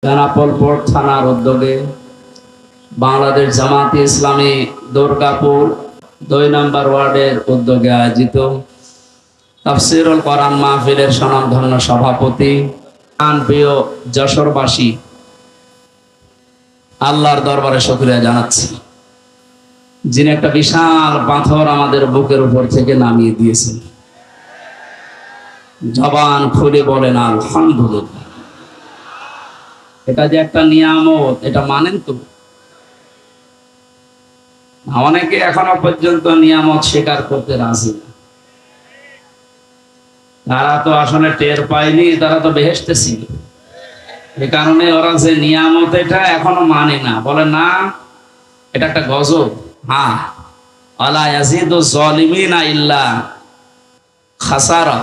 বেনাপোল থানার উদ্যোগে বাংলাদেশ জামাতে ইসলামী দুর্গাপুর 2 নম্বর ওয়ার্ডের উদ্যোগে আয়োজিত তাফসীরুল কোরআন মাহফিলের স্বনামধন্য সভাপতি প্রিয় যশোরবাসী, আল্লাহর দরবারে শুকরিয়া জানাচ্ছি, যিনি একটা বিশাল পাথর আমাদের বুকের উপর থেকে নামিয়ে দিয়েছেন। জবান খুলে বলেন আলহামদুলিল্লাহ। এটা যে একটা নিয়ামত, এটা মানেন তো? অনেকে এখনো পর্যন্ত নিয়ামত স্বীকার করতে রাজি না। তারা তো আসলে টের পায়নি, তারা তো বেহেশতে ছিল। এ কারণে ওরা যে নিয়ামত এটা এখনো মানে না, বলে না এটা একটা গজব। হ্যাঁ, আলা ইয়াজিদু যালিমিনা ইল্লা খাসারা।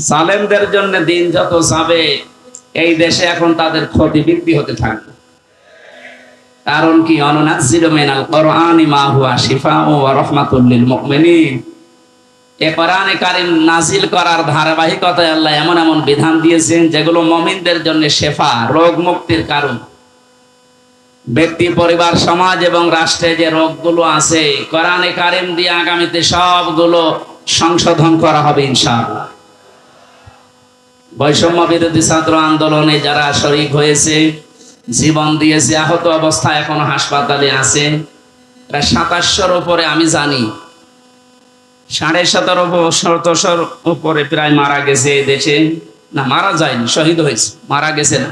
জালেমদের জন্য দিন যত যাবে এই দেশে এখন তাদের ক্ষতি বৃদ্ধি হতে থাকবে। কারণ কি, অনুনাজ্জিলু মিনাল কোরআনি মা হুয়া শিফাউ ওয়া রাহমাতুল লিল মুমিনিন। এই কোরআনে কারীম নাজিল করার ধারাবাহিকতায় আল্লাহ এমন এমন বিধান দিয়েছেন যেগুলো মুমিনদের জন্য শেফা, রোগ মুক্তির কারণ। ব্যক্তি, পরিবার, সমাজ এবং রাষ্ট্রে যে রোগগুলো আছে কোরআনে কারীম দিয়ে আগামীতে সবগুলো সংশোধন করা হবে ইনশাআল্লাহ। বৈষম্য বিরোধী ছাত্র আন্দোলনে যারা শরীক হয়েছে, জীবন দিয়েছে, আহত অবস্থায় এখনো হাসপাতালে আছে, প্রায় 2700-র উপরে আমি জানি, 1750-র উপরে প্রায় মারা গেছে এই দেশে। না, মারা যায়নি, শহীদ হয়েছে, মারা গেছে না।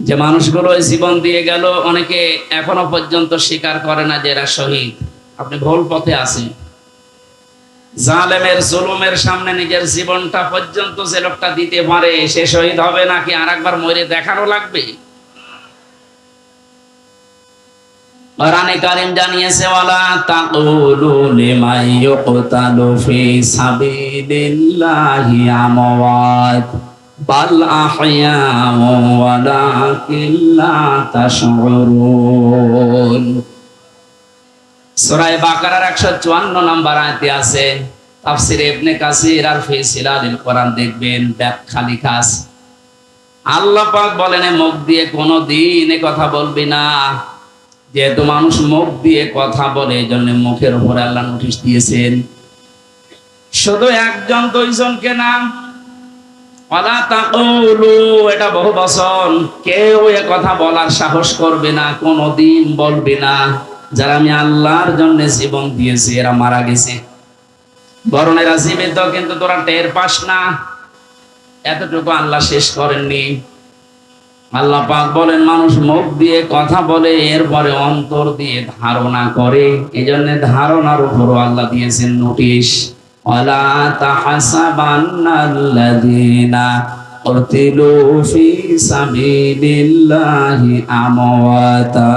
যে মানুষগুলো জীবন দিয়ে গেল, অনেকে এখনো পর্যন্ত স্বীকার করে না যে এরা শহীদ। আপনি ভুল পথে আছেন। জালেমের জুলুমের সামনে নিজের জীবনটা পর্যন্ত যে লোকটা দিতে পারে সে শহীদ হবে নাকি আরেকবার মরে দেখানো লাগবে? কোরআনে কারীম জানিয়েছে, ওয়ালা তাকুলু লিমান ইউকতালু ফি সাবিলিল্লাহি আমওয়াত বাল আহইয়াউ ওয়ালাকিন লা তাশউরুন। সূরা বাকারার 154 নম্বর আয়াতে আছে। তাফসীরে ইবনে কাসির আর ফি সিলালিল কোরআন দেখবেন, ব্যাখ্যা লেখা আছে। আল্লাহ পাক বলেন, মুখ দিয়ে কোনোদিন এ কথা বলবি না। যেহেতু মানুষ মুখ দিয়ে কথা বলে, এই জন্য মুখের উপরে আল্লাহ নোটিশ দিয়েছেন। শুধু একজন দুইজনকে না, ওয়ালা তাকুলু, এটা বহু বচন। কেউ এ কথা বলার সাহস করবে না, কোনোদিন বলবে না যারা আমি আল্লাহর জন্য জীবন দিয়েছি এরা মারা গেছে। বরং এরা জীবিত, কিন্তু তোরা টের পাস না। এতটুকু আল্লাহ শেষ করেননি। আল্লাহ পাক বলেন, মানুষ মুখ দিয়ে কথা বলে, এরপরে অন্তর দিয়ে ধারণা করে। এই জন্য ধারণার উপরও আল্লাহ দিয়েছেন নোটিশ। ওয়ালা তাহসাবান্নাল্লাযীনা কুতিলু ফি সাবিলিল্লাহি আমওয়াতা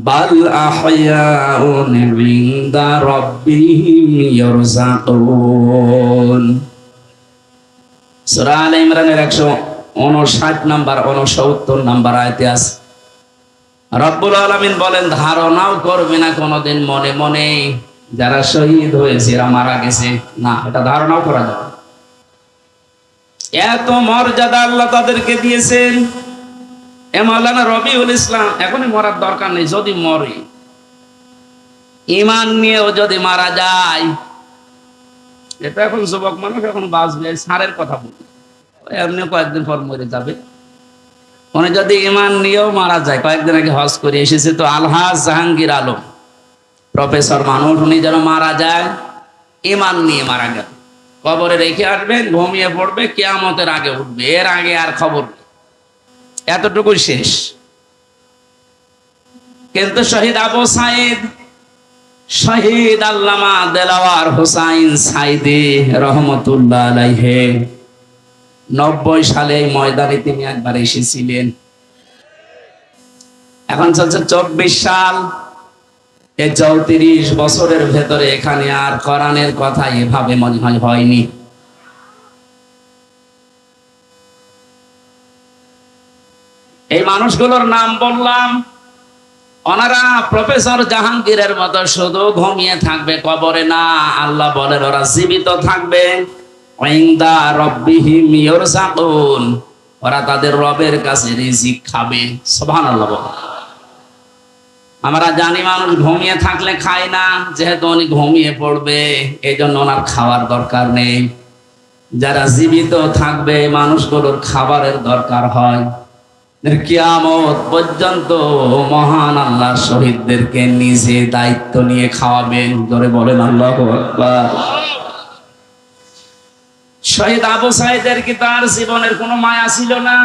বাল আহইয়াউন ইনদা রাব্বিহিম ইয়ারযাকুন। সূরা আলে ইমরানের 159 নম্বর 69 নম্বর আয়াতে আছে, রব্বুল আলামিন বলেন, ধারণাও করবে না কোনোদিন মনে মনে যারা শহীদ হয়েছে এরা মারা গেছে। না, এটা ধারণাও করা যাবে। এত মর্যাদা আল্লাহ তাদেরকে দিয়েছেন। এ মাওলানা রবিউল ইসলাম, এখনই মরার দরকার নেই। যদি মরে, ঈমান নিয়েও যদি মারা যায়, এটা এখন যুবক মানুষ এখন বাঁচবে, সারের কথা বলবে, এমনি কয়েকদিন পর মরে যাবে। উনি যদি ঈমান নিয়েও মারা যায়, কয়েকদিন আগে হজ করে এসেছে তো আলহাজ জাহাঙ্গীর আলম, প্রফেসর মানুষ, উনি যেন মারা যায় ঈমান নিয়ে মারা গেল, কবরে রেখে আসবেন, ঘুমিয়ে পড়বে, কিয়ামতের আগে উঠবে, এর আগে আর খবর নেই, এতটুকু শেষ। কিন্তু শহীদ আবু সাইদ, শহীদ আল্লামা দেলাওয়ার হোসাইন সাইদি রহমতুল্লাহ আলাইহি 90 সালে এই ময়দানে তিনি একবার এসেছিলেন। এখন চলছে 24 সাল। এই 34 বছরের ভেতরে এখানে আর কোরআনের কথা এভাবে মনে হয় হয়নি। এই মানুষগুলোর নাম বললাম, ওনারা প্রফেসর জাহাঙ্গীরের মতো শুধু ঘুমিয়ে থাকবে কবরে না, আল্লাহ বলেন ওরা জীবিত থাকবে। ইনদা রাব্বিহিম ইরযাকুন, ওরা তাদের রবের কাছে রিজিক খাবে। সুবহানাল্লাহ। আমরা জানি মানুষ ঘুমিয়ে থাকলে খায় না, যেহেতু উনি ঘুমিয়ে পড়বে এই জন্য ওনার খাওয়ার দরকার নেই। যারা জীবিত থাকবে মানুষগুলোর খাবারের দরকার হয়। কিয়ামত পর্যন্ত মহান আল্লাহ শহীদদেরকে নিজে দায়িত্ব নিয়ে খাওয়াবেন। জোরে বলেন আল্লাহু আকবার। শহীদ আবু সাঈদের কি তার জীবনের কোনো মায়া ছিল না?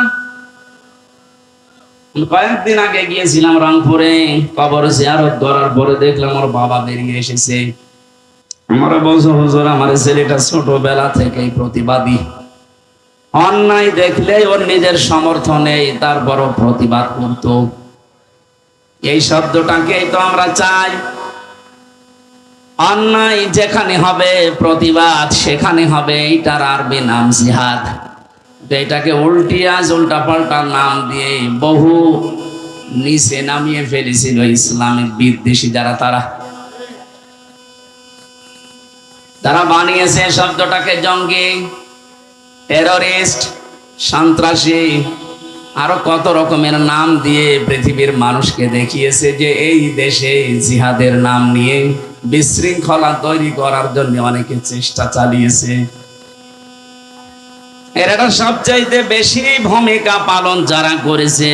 কয়েকদিন আগে গিয়েছিলাম রংপুরে, কবর জিয়ারত করার পরে দেখলাম ওর বাবা বেরিয়ে এসেছে। আমরা বলছো, হুজুর আমার ছেলেটা ছোটবেলা থেকেই প্রতিবাদী, অন্যায় দেখলে ওর নিজের সমর্থন নেই, তারপরও প্রতিবাদ করত। এই শব্দটাকেই তো আমরা চাই। অন্যায় যেখানে হবে প্রতিবাদ সেখানে হবে, এটার আরবি নাম জিহাদ। এটাকে উল্টা পাল্টা নাম দিয়ে বহু নিচে নামিয়ে ফেলেছিল ইসলামিক বিদ্বেষী যারা, তারা বানিয়েছে শব্দটাকে জঙ্গি, টেররিস্ট, সন্ত্রাসী, আরো কত রকমের নাম দিয়ে পৃথিবীর মানুষকে দেখিয়েছে যে এই দেশে জিহাদের নাম নিয়ে বিশৃঙ্খলা তৈরি করার জন্য অনেকে চেষ্টা চালিয়েছে। এরা সবচাইতে বেশি ভূমিকা পালন যারা করেছে,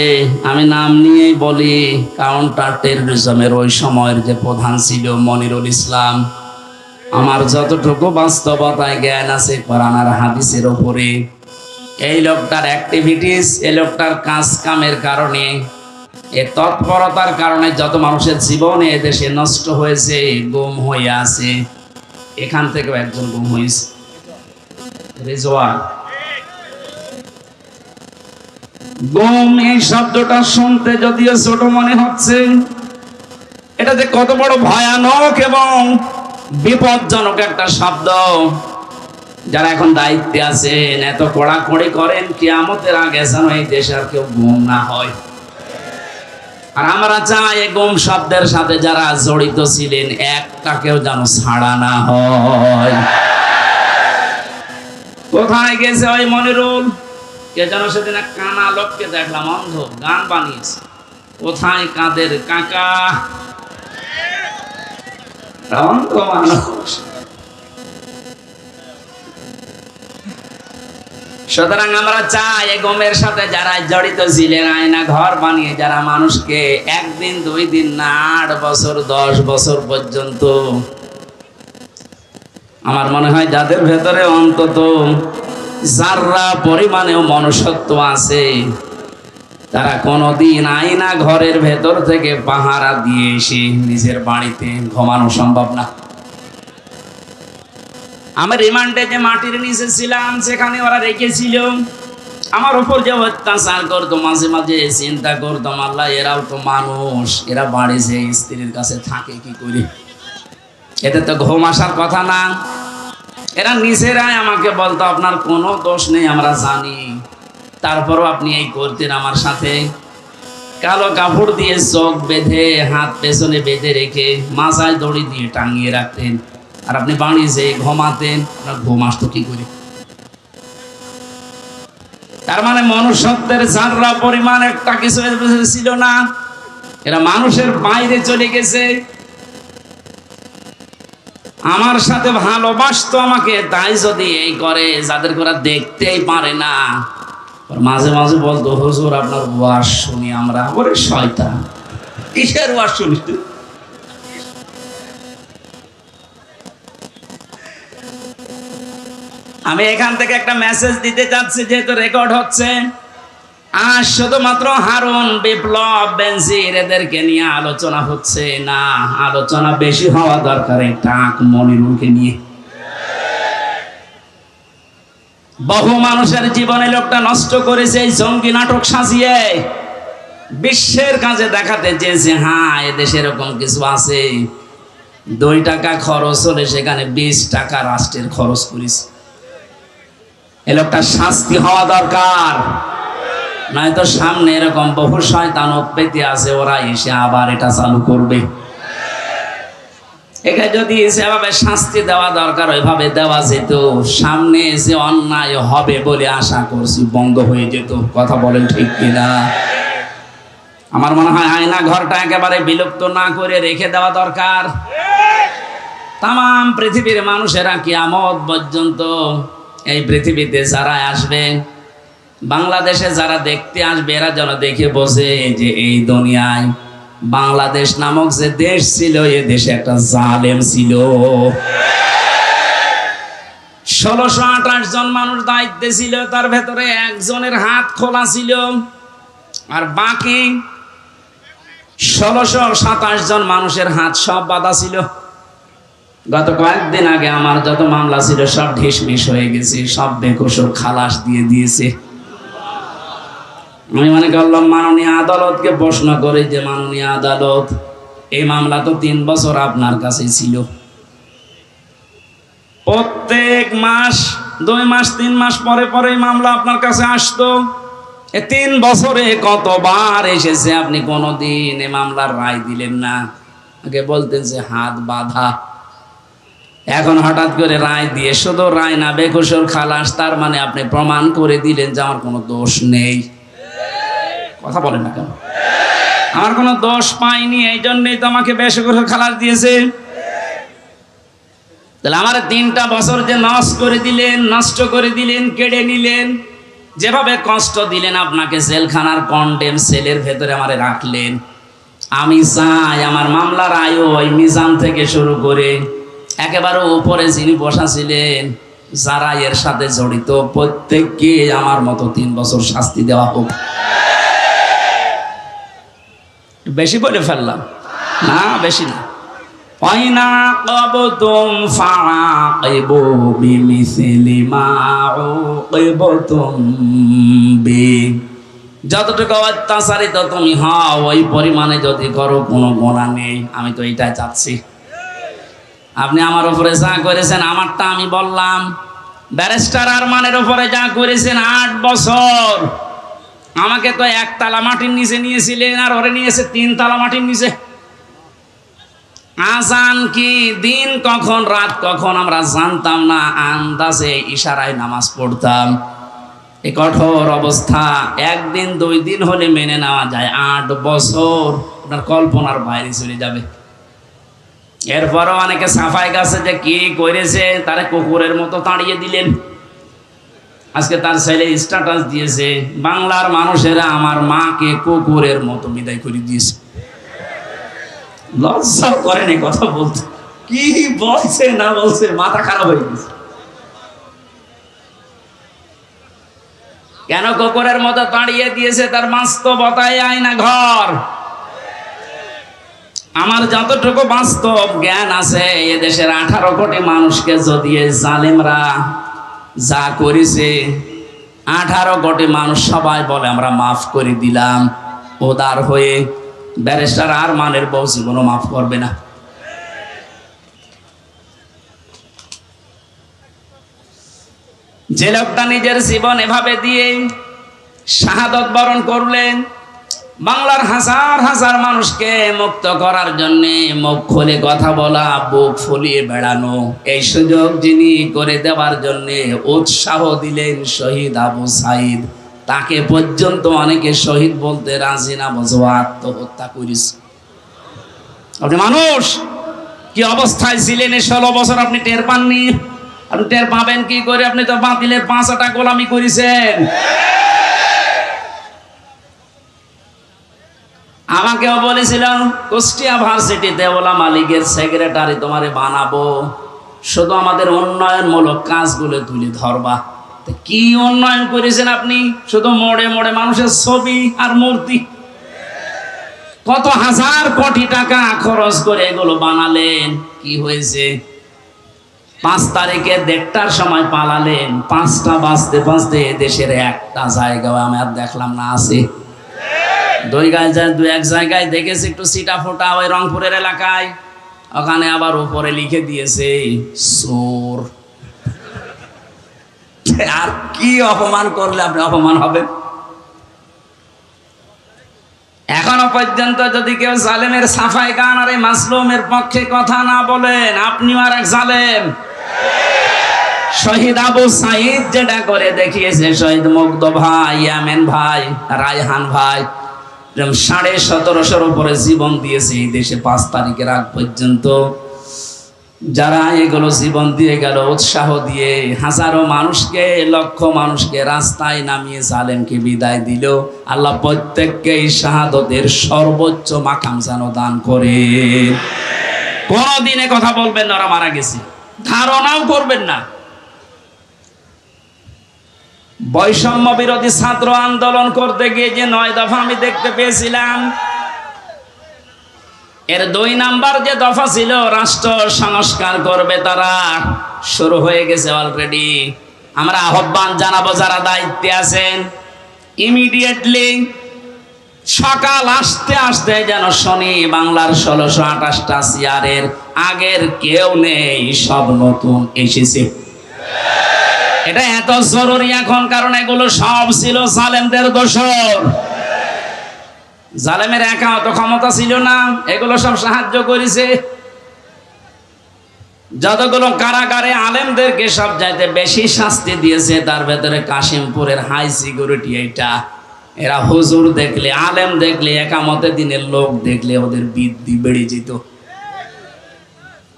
আমি নাম নিয়েই বলি, কাউন্টার টেররিজমের ওই সময়ের যে প্রধান ছিল মনিরুল ইসলাম। আমার যতটুকু বাস্তবতায় জ্ঞান আছে কোরআন আর হাদিসের উপরে, এই লোকটার অ্যাক্টিভিটিস, এই লোকটার কাজ কামের কারণে, এই তৎপরতার কারণে যত মানুষের জীবনে এদেশে নষ্ট হয়েছে, গুম হয়ে আছে। এখান থেকেও একজন গুম হয়েছে, রিজওয়ান। গুম এই শব্দটা শুনতে যদিও ছোট মনে হচ্ছে, এটা যে কত বড় ভয়ানক এবং বিপজ্জনক একটা শব্দ। যারা এখন দায়িত্বে আছেন এত কড়াকড়ি করেন, কিয়ামতের আগে যেন এই দেশে আর কেউ গুম না হয়। আর আমরা চাই এই গুম শব্দের সাথে যারা জড়িত ছিলেন একটাকেও যেন ছাড়া না হয়। কোথায় গেছে ওই মনিরুল? কে যেন সেদিন এক কানা লোককে দেখলাম, অন্ধ, গান বানিয়েছে। কোথায় কাদের কাকা? অন্ধ মানুষ। সুতরাং আমরা চাই এই গুমের সাথে যারা জড়িত ছিলেন, আয়না ঘর বানিয়ে যারা মানুষকে একদিন 2 দিন না 8 বছর 10 বছর পর্যন্ত, আমার মনে হয় যাদের ভেতরে অন্তত যারা পরিমাণেও মনুষ্যত্ব আছে, তারা কোনোদিন আয়না ঘরের ভেতর থেকে পাহারা দিয়ে এসে নিজের বাড়িতে ঘুমানো সম্ভব না। আমি রিমান্ডে যে মাটির নিচে ছিলাম সেখানে ওরা রেখেছিল, আমার উপর যে অত্যাচার করতো, মাঝে মাঝে চিন্তা করতাম, আল্লাহ এরাও তো মানুষ, এরা বাড়ি যে স্ত্রীর কাছে থাকে কি করে? এতে তো ঘুম আসার কথা না। এরা নিজেরাই আমাকে বলতো আপনার কোনো দোষ নেই, আমরা জানি, তারপরও আপনি এই করতেন আমার সাথে। কালো কাপড় দিয়ে চোখ বেঁধে, হাত পেছনে বেঁধে রেখে মাথায় দড়ি দিয়ে টাঙিয়ে রাখতেন, আর আপনি বাড়ি যে ঘুমাতেন, আপনার ঘুম আসতো কি করে? তার মানে মনুষ্যত্বের যারা পরিমাণ একটা কিছু ছিল না, এরা মানুষের বাইরে চলে গেছে। আমার সাথে ভালোবাসতো আমাকে, তাই যদি এই করে যাদের ওরা দেখতেই পারে না, মাঝে মাঝে বলতো, হুজুর আপনার ওয়াজ শুনি আমরা। ওরে শয়তান, কিসের ওয়াজ শুনিস? আমি এখান থেকে একটা মেসেজ দিতে চাচ্ছি, যেহেতু রেকর্ড হচ্ছে। আর শুধুমাত্র হারুন, বিপ্লব, বেনজির এদেরকে নিয়ে আলোচনা হচ্ছে না, আলোচনা বেশি হওয়া দরকার টাক মনিরুলকে নিয়ে। বহু মানুষের জীবনে লোকটা নষ্ট করেছে এই জঙ্গি নাটক সাজিয়ে, বিশ্বের কাছে দেখাতে চেয়েছে হ্যাঁ এদেশে এরকম কিছু আছে। 2 টাকা খরচ হলে সেখানে 20 টাকা রাষ্ট্রের খরচ করেছে। এ লোকটা শাস্তি হওয়া দরকার, নয়তো সামনে এরকম বহু শয়তান উৎপত্তি আছে, ওরা এসে আবার এটা চালু করবে। এখানে যদি সেভাবে শাস্তি দেওয়া দরকার ওইভাবে দেওয়া যেত, সামনে যে অন্যায় হবে বলে আশা করছি বন্ধ হয়ে যেত। কথা বলেন ঠিক কিনা? আমার মনে হয় আয়না ঘরটা একেবারে বিলুপ্ত না করে রেখে দেওয়া দরকার। তাম পৃথিবীর মানুষেরা কিয়ামত পর্যন্ত এই পৃথিবীতে যারা আসবে, বাংলাদেশে যারা দেখতে আসবে, এরা যেন দেখে বোঝে যে এই দুনিয়ায় বাংলাদেশ নামক যে দেশ ছিল, এ দেশে একটা জালেম ছিল। 1628 জন মানুষ দায়িত্বে ছিল, তার ভেতরে একজনের হাত খোলা ছিল আর বাকি 1627 জন মানুষের হাত সব বাঁধা ছিল। গত কয়েকদিন আগে আমার যত মামলা ছিল সব ঢিসমিস হয়ে গেছে, সব বেকসুর খালাস দিয়ে দিয়েছে। আমি মনে করলাম মাননীয় আদালতকে প্রশ্ন করে যে মাননীয় আদালত, এই মামলা তো 3 বছর আপনার কাছে ছিল, প্রত্যেক মাস 2 মাস 3 মাস পরে পরে মামলা আপনার কাছে আসতো, 3 বছরে কতবার এসেছে, আপনি কোনোদিন এই মামলার রায় দিলেন না। আগে বলতেন যে হাত বাঁধা, এখন হঠাৎ করে রায় দিয়ে শুধু রায় না বেকসুর খালাস, তার মানে আপনি প্রমাণ করে দিলেন যে আমার কোনো দোষ নেই। কথা বলেন না কেন? আমার কোনো দোষ পাইনি, এই জন্যই তো আমাকে বেকসুর খালাস দিয়েছে। তাহলে আমার 3টা বছর যে নষ্ট করে দিলেন, কেড়ে নিলেন, যেভাবে কষ্ট দিলেন, আপনাকে জেলখানার কন্ডেম সেলের ভেতরে আমারে রাখলেন। আমি চাই আমার মামলার আয়ু ওই মিজান থেকে শুরু করে একেবারে উপরে যিনি বসা ছিলেন, যারা এর সাথে জড়িত, প্রত্যেককে আমার মতো 3 বছর শাস্তি দেওয়া হোক। বেশি বলে ফেললাম না? বেশি না। যতটুকু অত্যাচারিত তুমি হও ওই পরিমাণে যদি করো, কোনো গোনা নেই। আমি তো এইটাই চাচ্ছি। আপনি আমার উপরে যা করেছেন, আমারটা আমি বললাম, ব্যারিস্টার আরমানের উপরে যা করেছেন 8 বছর, আমাকে তো 1 তালা মাটির নিচে নিয়েছিলেন, আর ওরে নিয়েছে 3 তালা মাটির নিচে। আজান কি, দিন কখন রাত কখন আমরা জানতাম না, আন্দাজে ইশারায় নামাজ পড়তাম। এই কঠোর অবস্থা 1 দিন 2 দিন হলে মেনে নেওয়া যায়, 8 বছর আপনার কল্পনার বাইরে চলে যাবে। এরপরও অনেকে সাফাই গাছে যে কি করেছে, তারে কুকুরের মতো তাড়িয়ে দিলেন। আজকে তার ছেলে স্ট্যাটাস দিয়েছে, বাংলার মানুষেরা আমার মাকে কুকুরের মতো বিদায় করে দিয়েছে। লজ্জা করেনি কথা বলতে, কি বলছে না বলছে, মাথা খারাপ হয়ে গেছে। কেন কুকুরের মতো তাড়িয়ে দিয়েছে? তার বাস্তবতায় আয়না ঘর। আমার যতটুকু বাস্তব জ্ঞান আছে, এদেশের 18 কোটি মানুষকে যদি এই জালেমরা যা করেছে, 18 কোটি মানুষ সবাই বলে আমরা মাফ করে দিলাম, উদার হয়ে। ব্যারিস্টার আরমানের বউ জীবনও মাফ করবে না। যে লোকটা নিজের জীবন এভাবে দিয়ে শাহাদত বরণ করলেন, বাংলার হাজার হাজার মানুষকে মুক্ত করার জন্য মুখ খুলে কথা বলা, বুক ফুলিয়ে বেড়ানো, এই সুযোগ যিনি করে দেওয়ার জন্য উৎসাহ দিলেন শহীদ আবু সাইদ, তাকে পর্যন্ত অনেকে শহীদ বলতে রাজি না, বলছে আত্মহত্যা করেছে। আপনি মানুষ কি অবস্থায় ছিলেন এই 16 বছর আপনি টের পাননি? আপনি টের পাবেন কি করে? আপনি তো বাতিলের 5টা গোলামি করেছেন। আমাকেও বলেছিলাম কুষ্টিয়া ভার্সিটিতে ওলামা লীগের সেক্রেটারি তোমারে বানাবো, শুধু আমাদের উন্নয়নমূলক কাজগুলো তুলে ধরবা। কি উন্নয়ন করেছেন আপনি? শুধু মোড়ে মোড়ে মানুষের ছবি আর মূর্তি। কত হাজার কোটি টাকা খরচ করে এগুলো বানালেন, কি হয়েছে? 5 তারিখে 1:30টার সময় পালালেন, 5টা বাজতে বাজতে দেশের একটা জায়গায় আমি আর দেখলাম না আছে। 2 এক জায়গায় দেখেছি একটু সিটা ফোটা, ওই রংপুরের এলাকায়, ওখানে আবার উপরে লিখে দিয়েছে চোর। আর কি অপমান করলে আপনি অপমান হবে? এখনো পর্যন্ত যদি কেউ জালেমের সাফাই গান আর এই মাসলুমের পক্ষে কথা না বলেন, আপনিও আর এক জালেম। শহীদ আবু সাইদ যেটা করে দেখিয়েছে, শহীদ মুগ্ধ ভাই, ইয়ামেন ভাই, রায়হান ভাই, 1750 উপরে জীবন দিয়েছে এই দেশে 5 তারিখের আগ পর্যন্ত। যারা এগুলো জীবন দিয়ে গেল, উৎসাহ দিয়ে হাজারো মানুষকে, লক্ষ মানুষকে রাস্তায় নামিয়ে জালেমকে বিদায় দিল। আল্লাহ প্রত্যেককে এই শাহাদতের সর্বোচ্চ মাকাম যেন দান করে। কোনদিনে কথা বলবেন না ওরা মারা গেছে, ধারণাও করবেন না। বৈষম্য বিরোধী ছাত্র আন্দোলন করতে গিয়ে যে 9 দফা আমি দেখতে পেয়েছিলাম, এর 2 নাম্বার যে দফা ছিল রাষ্ট্র সংস্কার করবে, তারা শুরু হয়ে গেছে অলরেডি। আমরা আহ্বান জানাবো যারা দায়িত্বে আছেন, ইমিডিয়েটলি সকাল আসতে আসতে যেন শুনি বাংলার 1628টা চেয়ারের আগের কেউ নেই, সব নতুন এসেছে। এটা এত জরুরি এখন, কারণ এগুলো সব ছিল জালেমদের দোসর। জালেমের একা অত ক্ষমতা ছিল না, এগুলো সব সাহায্য করেছে। যতগুলো কারাগারে আলেমদেরকে সব চাইতে বেশি শাস্তি দিয়েছে, তার ভেতরে কাশিমপুরের হাই সিকিউরিটি এইটা। এরা হুজুর দেখলে, আলেম দেখলে, একামতে দিনের লোক দেখলে ওদের বৃদ্ধি বেড়ে যেত।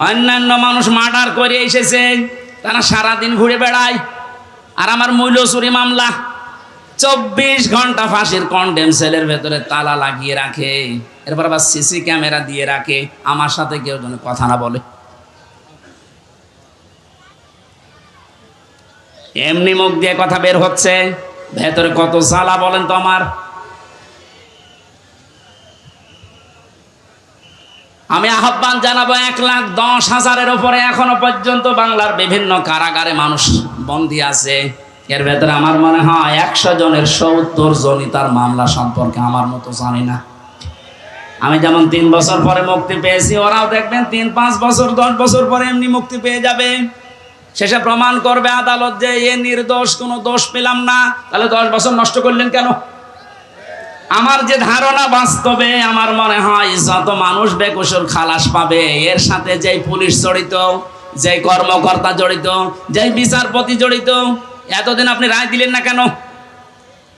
অন্যান্য মানুষ মার্ডার করে এসেছে, তারা সারাদিন ঘুরে বেড়ায়। আর আমার মূল্য চুরি মামলা 24 ঘন্টা ফাঁসির কন্ডেম সেলের ভেতরে তালা লাগিয়ে রাখে, এরপর আবার সিসি ক্যামেরা দিয়ে রাখে, আমার সাথে কেউ যেন কথা না বলে। এমনি মুখ দিয়ে কথা বের হচ্ছে, ভেতরে কত জ্বালা বলেন তো আমার। আমি আহ্বান জানাবো, 1,10,000-এর উপরে এখনো পর্যন্ত বাংলার বিভিন্ন কারাগারে মানুষ বন্দী আছে। এর ভেতরে আমার মনে হয় 100 জনের 70 জনই তার মামলা সম্পর্কে আমার মতো জানি না। আমি যেমন 3 বছর পরে মুক্তি পেয়েছি, ওরাও দেখবেন 3-5 বছর 10 বছর পরে এমনি মুক্তি পেয়ে যাবে। শেষে প্রমাণ করবে আদালত যে এ নির্দোষ, কোনো দোষ পেলাম না। তাহলে 10 বছর নষ্ট করলেন কেন? আমার যে ধারণা, বাস্তবে আমার মনে হয় যত মানুষ বেকসুর খালাস পাবে, এর সাথে যেই পুলিশ জড়িত, যেই কর্মকর্তা জড়িত, যেই বিচারপতি জড়িত, এতদিন আপনি রায় দিলেন না কেন?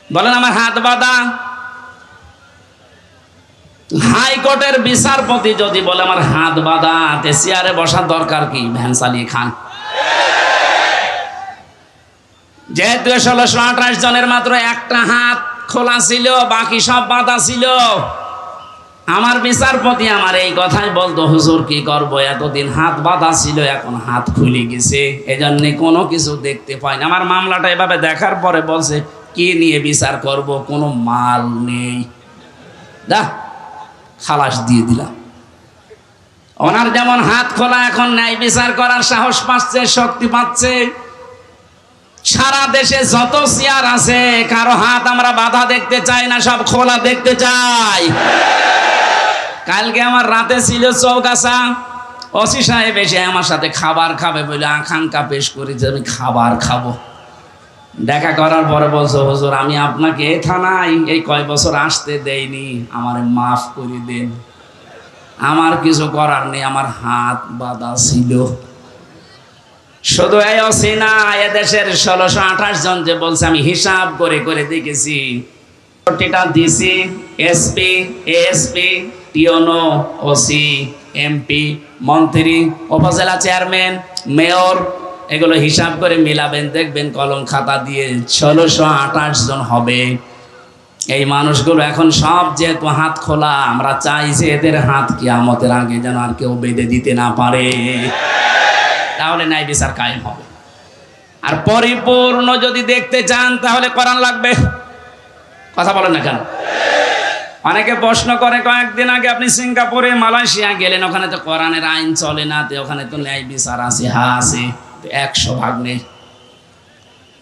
বলেন আমার হাত বাঁধা। হাইকোর্টের বিচারপতি যদি বলে আমার হাত বাঁধা, তে চেয়ারে বসার দরকার কি? ভ্যান চালিয়ে খান। যেহেতু 1628 জনের মাত্র একটা হাত খোলা ছিল, বাকি সব বাঁধা ছিল। আমার বিচারপতি আমার এই কথাই বলতো, হুজুর কি করবো, এতদিন হাত বাঁধা ছিল, এখন হাত খুলে গেছে, এজন্য কোনো কিছু দেখতে পাই না। আমার মামলাটা এভাবে দেখার পরে বলছে, কি নিয়ে বিচার করব, কোনো মাল নেই, দা খালাস দিয়ে দিলাম। ওনার যেমন হাত খোলা, এখন ন্যায় বিচার করার সাহস পাচ্ছে, শক্তি পাচ্ছে। সারা দেশে যত চেয়ার আছে, কারো হাত আমরা বাধা দেখতে চাই না, সব খোলা দেখতে চাই। কালকে আমার রাতে ছিল চৌগাছা, ওসি সাহেব এসে আমার সাথে খাবার খাবে বলে আকাঙ্ক্ষা পেশ করি যে আমি খাবার খাবো। দেখা করার পরে বলছো, হুজুর আমি আপনাকে থানায় এই কয় বছর আসতে দেইনি, আমারে মাফ করে দেন, আমার কিছু করার নেই, আমার হাত বাঁধা ছিল। শুধু এই ওসি না, এদেশের 1628 জন যে বলছে, আমি হিসাব করে করে দেখেছি, প্রতিটা ডিসি, এসপি, এএসপি, টিওনো, ওসি, এমপি, মন্ত্রী, উপজেলা চেয়ারম্যান, মেয়র, এগুলো হিসাব করে মিলাবেন, দেখবেন কলম খাতা দিয়ে 1628 জন হবে। এই মানুষগুলো এখন সব যেহেতু হাত খোলা, আমরা চাই যে এদের হাত কিয়ামতের আগে যেন আর কেউ বেঁধে দিতে না পারে, তাহলে ন্যায় বিচার কায়েম হবে। আর পরিপূর্ণ যদি দেখতে চান তাহলে কোরআন লাগবে। কথা বলেন না কেন? অনেকে প্রশ্ন করে, কয়েকদিন আগে আপনি সিঙ্গাপুরে, মালয়েশিয়া গেলেন, ওখানে তো কোরআনের আইন চলে না, তো ওখানে তো ন্যায় বিচার আছে। হ্যাঁ আছে, 100% নেই।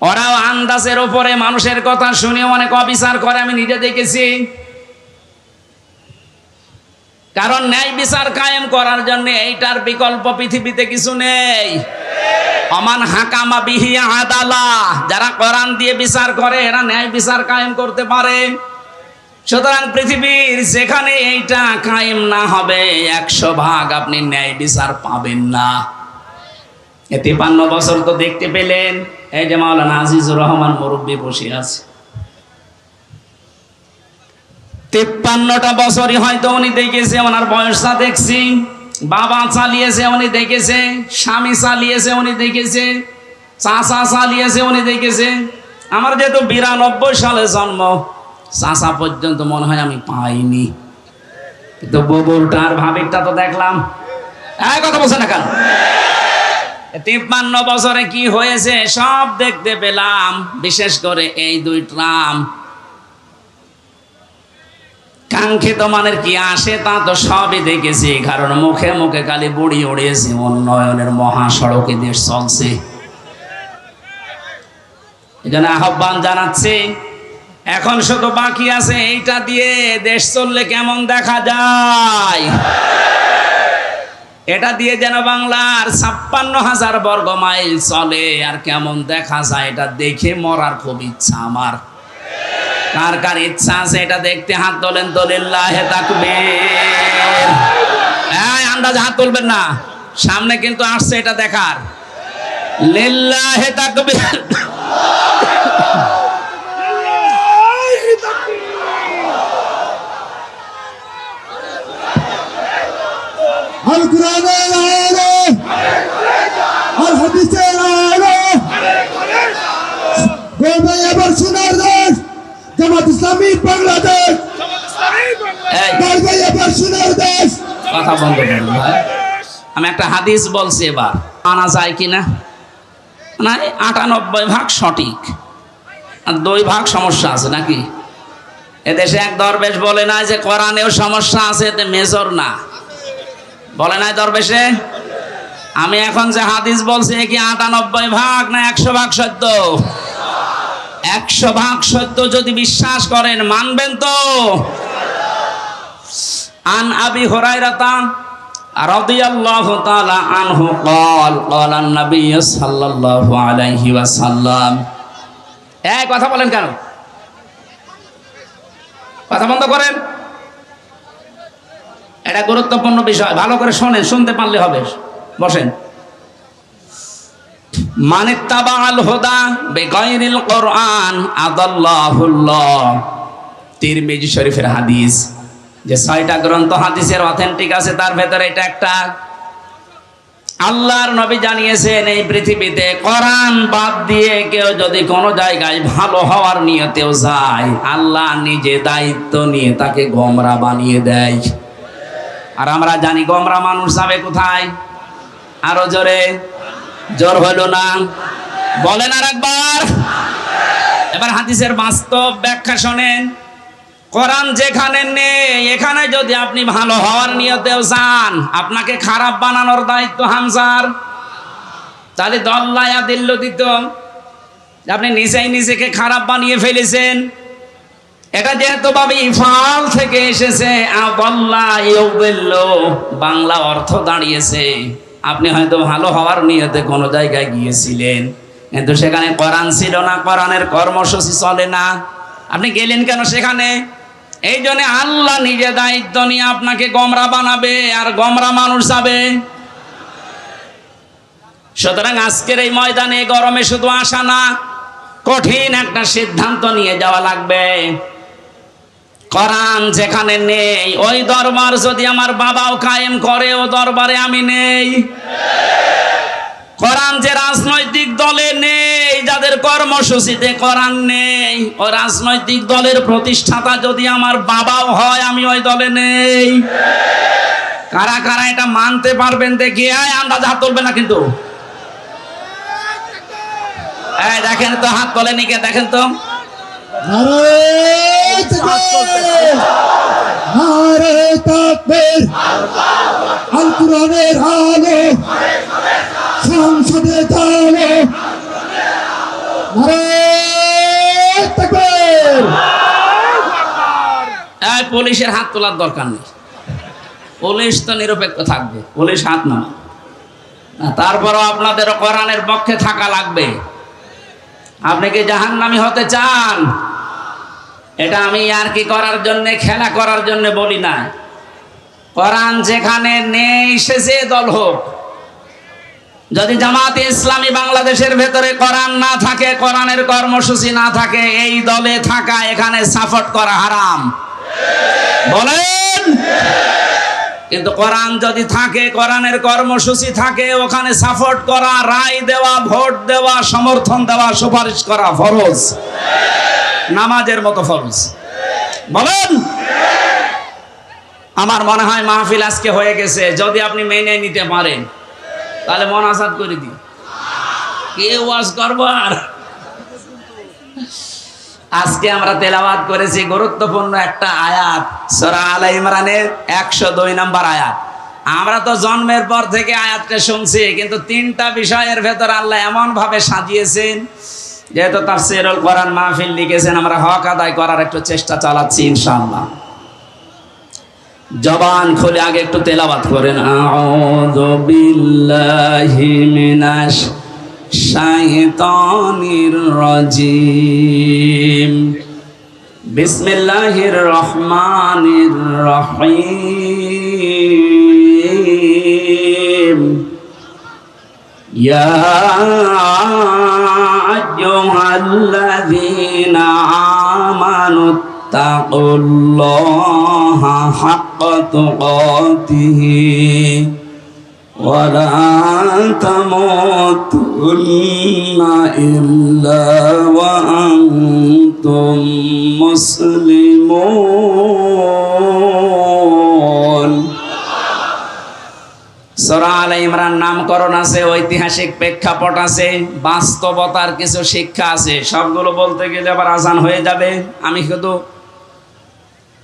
ওরাও আন্দাজের উপরে মানুষের কথা শুনে অনেক অবিচার করে, আমি নিজে দেখেছি। কারণ ন্যায় বিচার কায়েম করার জন্য এইটার বিকল্প পৃথিবীতে কিছু নেই। অমান হাকামা বিহি আদালা, যারা কোরআন দিয়ে বিচার করে এরা ন্যায় বিচার কায়েম করতে পারে। সুতরাং পৃথিবীর যেখানে এইটা কায়েম না হবে 100% আপনি ন্যায় বিচার পাবেন না। 53 বছর তো দেখতে পেলেন, এই যে মাওলানা আজিজুর রহমান মুরব্বী বসে আছে, 53টা বছরই হয়তো উনি দেখেছে, ওনার বয়সটা দেখছি, বাবা চালিয়েছে উনি দেখেছে, স্বামী চালিয়েছে উনি দেখেছে, চাচা চালিয়েছে উনি দেখেছে। আমার যেহেতু 92 সালে জন্ম, চাচা পর্যন্ত মনে হয় আমি পাইনি, কিন্তু ববুরটা আর ভাবিকটা তো দেখলাম। কথা বলছে না কেন? 53 বছরে কি হয়েছে সব দেখতে পেলাম, বিশেষ করে এই 2 ট্রাম। কাঙ্ক্ষিত মানের কি আসে তা তো সবই দেখেছি, কারণ মুখে মুখে খালি বুড়ি উড়িয়েছে, উন্নয়নের মহাসড়কে দেশ চলছে। এই জন্য আহ্বান জানাচ্ছি, এখন শুধু বাকি আছে এইটা দিয়ে দেশ চললে কেমন দেখা যায়। এটা দিয়ে যেন বাংলার 56,000 বর্গ মাইল চলে, আর কেমন দেখা যায় এটা দেখে মরার খুব ইচ্ছা আমার। কার কার ইচ্ছা আছে এটা দেখতে? হাত তোলেন তো, লিল্লাহে তাকবীর। আন্দাজে হাত তুলবেন না, সামনে কিন্তু আসছে এটা দেখার। লিল্লাহে তাকবীর। আল কুরআনের আলো, আল হাদিসের আলো, গর্বে এবার সোনার দেশ জামাত ইসলামী বাংলাদেশ, গর্বে এবার সোনার দেশ। কথা বন্ধ করুন ভাই, আমি একটা হাদিস বলছি, এবার আনা যায় কিনা? না, 98% সঠিক, আর 2% সমস্যা আছে নাকি? এদেশে এক দরবেশ বলে না যে কোরআনেও সমস্যা আছে, এতে মেজর না, বলে নাই দরবেশে? আমি এখন যে হাদিস বলছি কি 98% না 100% সত্য? 100% সত্য যদি বিশ্বাস করেন মানবেন তো? আন আবি হুরায়রা রাদিয়াল্লাহু তাআলা আনহু قال قال النبي صلى الله عليه وسلم। এই কথা বলেন কেন? কথা বন্ধ করেন, এটা গুরুত্বপূর্ণ বিষয়, ভালো করে শোনেন, শুনতে পারলে হবে। বসেন। মানিত্তাবাআল হুদা বিগাইরিল কুরআন আদাল্লাহুল্লাহ। তিরমিজি শরীফের হাদিস, যে 6টা গ্রন্থ হাদিসের অথেন্টিক আছে, তার ভেতরে এটা একটা। আল্লাহর নবী জানিয়েছেন এই পৃথিবীতে কোরআন বাদ দিয়ে কেউ যদি কোনো জায়গায় ভালো হওয়ার নিয়তেও যায়, আল্লাহ নিজে দায়িত্ব নিয়ে তাকে গোমরা বানিয়ে দেয়। আর আমরা জানি গোমরা মানুষ যাবে কোথায়? আরো জোরে, জোর হলো না, বলেন আর একবার। এবার হাদিসের বাস্তব ব্যাখ্যা শোনেন। কোরআন যেখানে নেই, এখানে যদি আপনি ভালো হওয়ার নিয়তেও যান, আপনাকে খারাপ বানানোর দায়িত্ব হামজার। তাহলে দল্লায়া দিল্ল দিত, আপনি নিজেই নিজেকে খারাপ বানিয়ে ফেলেছেন। এটা যেহেতু ভাবে ইফাল থেকে এসেছে, বাংলা অর্থ দাঁড়িয়েছে, আপনি হয়তো ভালো হওয়ার নিয়তে কোনো জায়গায় গিয়েছিলেন, কিন্তু সেখানে কোরআন ছিল না, কোরআনের কর্মসূচি চলে না, আপনি গেলেন কেন সেখানে? এই জন্য আল্লাহ নিজে দায়িত্ব নিয়ে আপনাকে গোমরা বানাবে, আর গোমরা মানুষ যাবে। সুতরাং আজকের এই ময়দানে গরমে শুধু আসা না, কঠিন একটা সিদ্ধান্ত নিয়ে যাওয়া লাগবে। কোরআন যেখানে নেই, ওই দরবার যদি আমার বাবাও কায়েম করে, ও দরবারে আমি নেই। কোরআন যে রাজনৈতিক দলে নেই, যাদের কর্মসূচিতে কোরআন নেই, ও রাজনৈতিক দলের প্রতিষ্ঠাতা যদি আমার বাবাও হয়, আমি ওই দলে নেই। কারা কারা এটা মানতে পারবেন দেখি? আন্দাজ হাত তুলবে না কিন্তু। দেখেন তো, হাত তোলেনি কে? দেখেন তো। নারে তাকবীর, নারে তাকবীর, আল কুরআনের আলো, সংসদে চলো, নারে তাকবীর। পুলিশের হাত তোলার দরকার নেই, পুলিশ তো নিরপেক্ষ থাকবে, পুলিশ হাত না। তারপরও আপনাদেরও কোরআনের পক্ষে থাকা লাগবে। আপনি কি জাহান্নামী হতে চান? এটা আমি আর কি করার জন্য, খেলা করার জন্য বলি না। কোরআন যেখানে নেই সে যে দল হোক, যদি জামাতে ইসলামী বাংলাদেশের ভেতরে কোরআন না থাকে, কোরআনের কর্মসূচি না থাকে, এই দলে থাকা এখানে সাপোর্ট করা হারাম। বলেন। কিন্তু কোরআন যদি থাকে, কোরআনের কর্মসূচি থাকে, ওখানে সাপোর্ট করা, রায় দেওয়া, ভোট দেওয়া, সমর্থন দেওয়া, সুপারিশ করা ফরজ, নামাজের মতো ফরজ। বলেন। আমার মনে হয় মাহফিল আজকে হয়ে গেছে, যদি আপনি মেনে নিতে পারেন তাহলে মন আসাদ করে দিন, কে ওয়াজ করবো আর। আজকে আমরা তেলাওয়াত করেছি গুরুত্বপূর্ণ একটা আয়াত, সূরা আলে ইমরানের 102 নম্বর আয়াত। আমরা তো জন্মের পর থেকে আয়াতটা শুনছি, কিন্তু তিনটা বিষয়ের ভেতর আল্লাহ এমন ভাবে সাজিয়েছেন, যেহেতু তাফসীরুল কোরআন মাহফিল লিখেছেন, আমরা হক আদায় করার একটু চেষ্টা চালাচ্ছি ইনশাআল্লাহ। জবান খুলে আগে একটু তেলাওয়াত করেন। আউযু বিল্লাহি মিনাশ শাইতানির রাজিম, বিসমিল্লাহির রহমানির রহিম। ইয়া আইয়ুহাল্লাযীনা আমানু তাকুল্লাহা হাক্কা তুকাতিহি ওয়া লা তামুতুন্না ইল্লা ওয়া আনতুম মুসলিমুন। সূরা আলে ইমরান নামকরণ আছে, ঐতিহাসিক প্রেক্ষাপট আছে, বাস্তবতার কিছু শিক্ষা আছে। সবগুলো বলতে গেলে আবার আজান হয়ে যাবে। আমি শুধু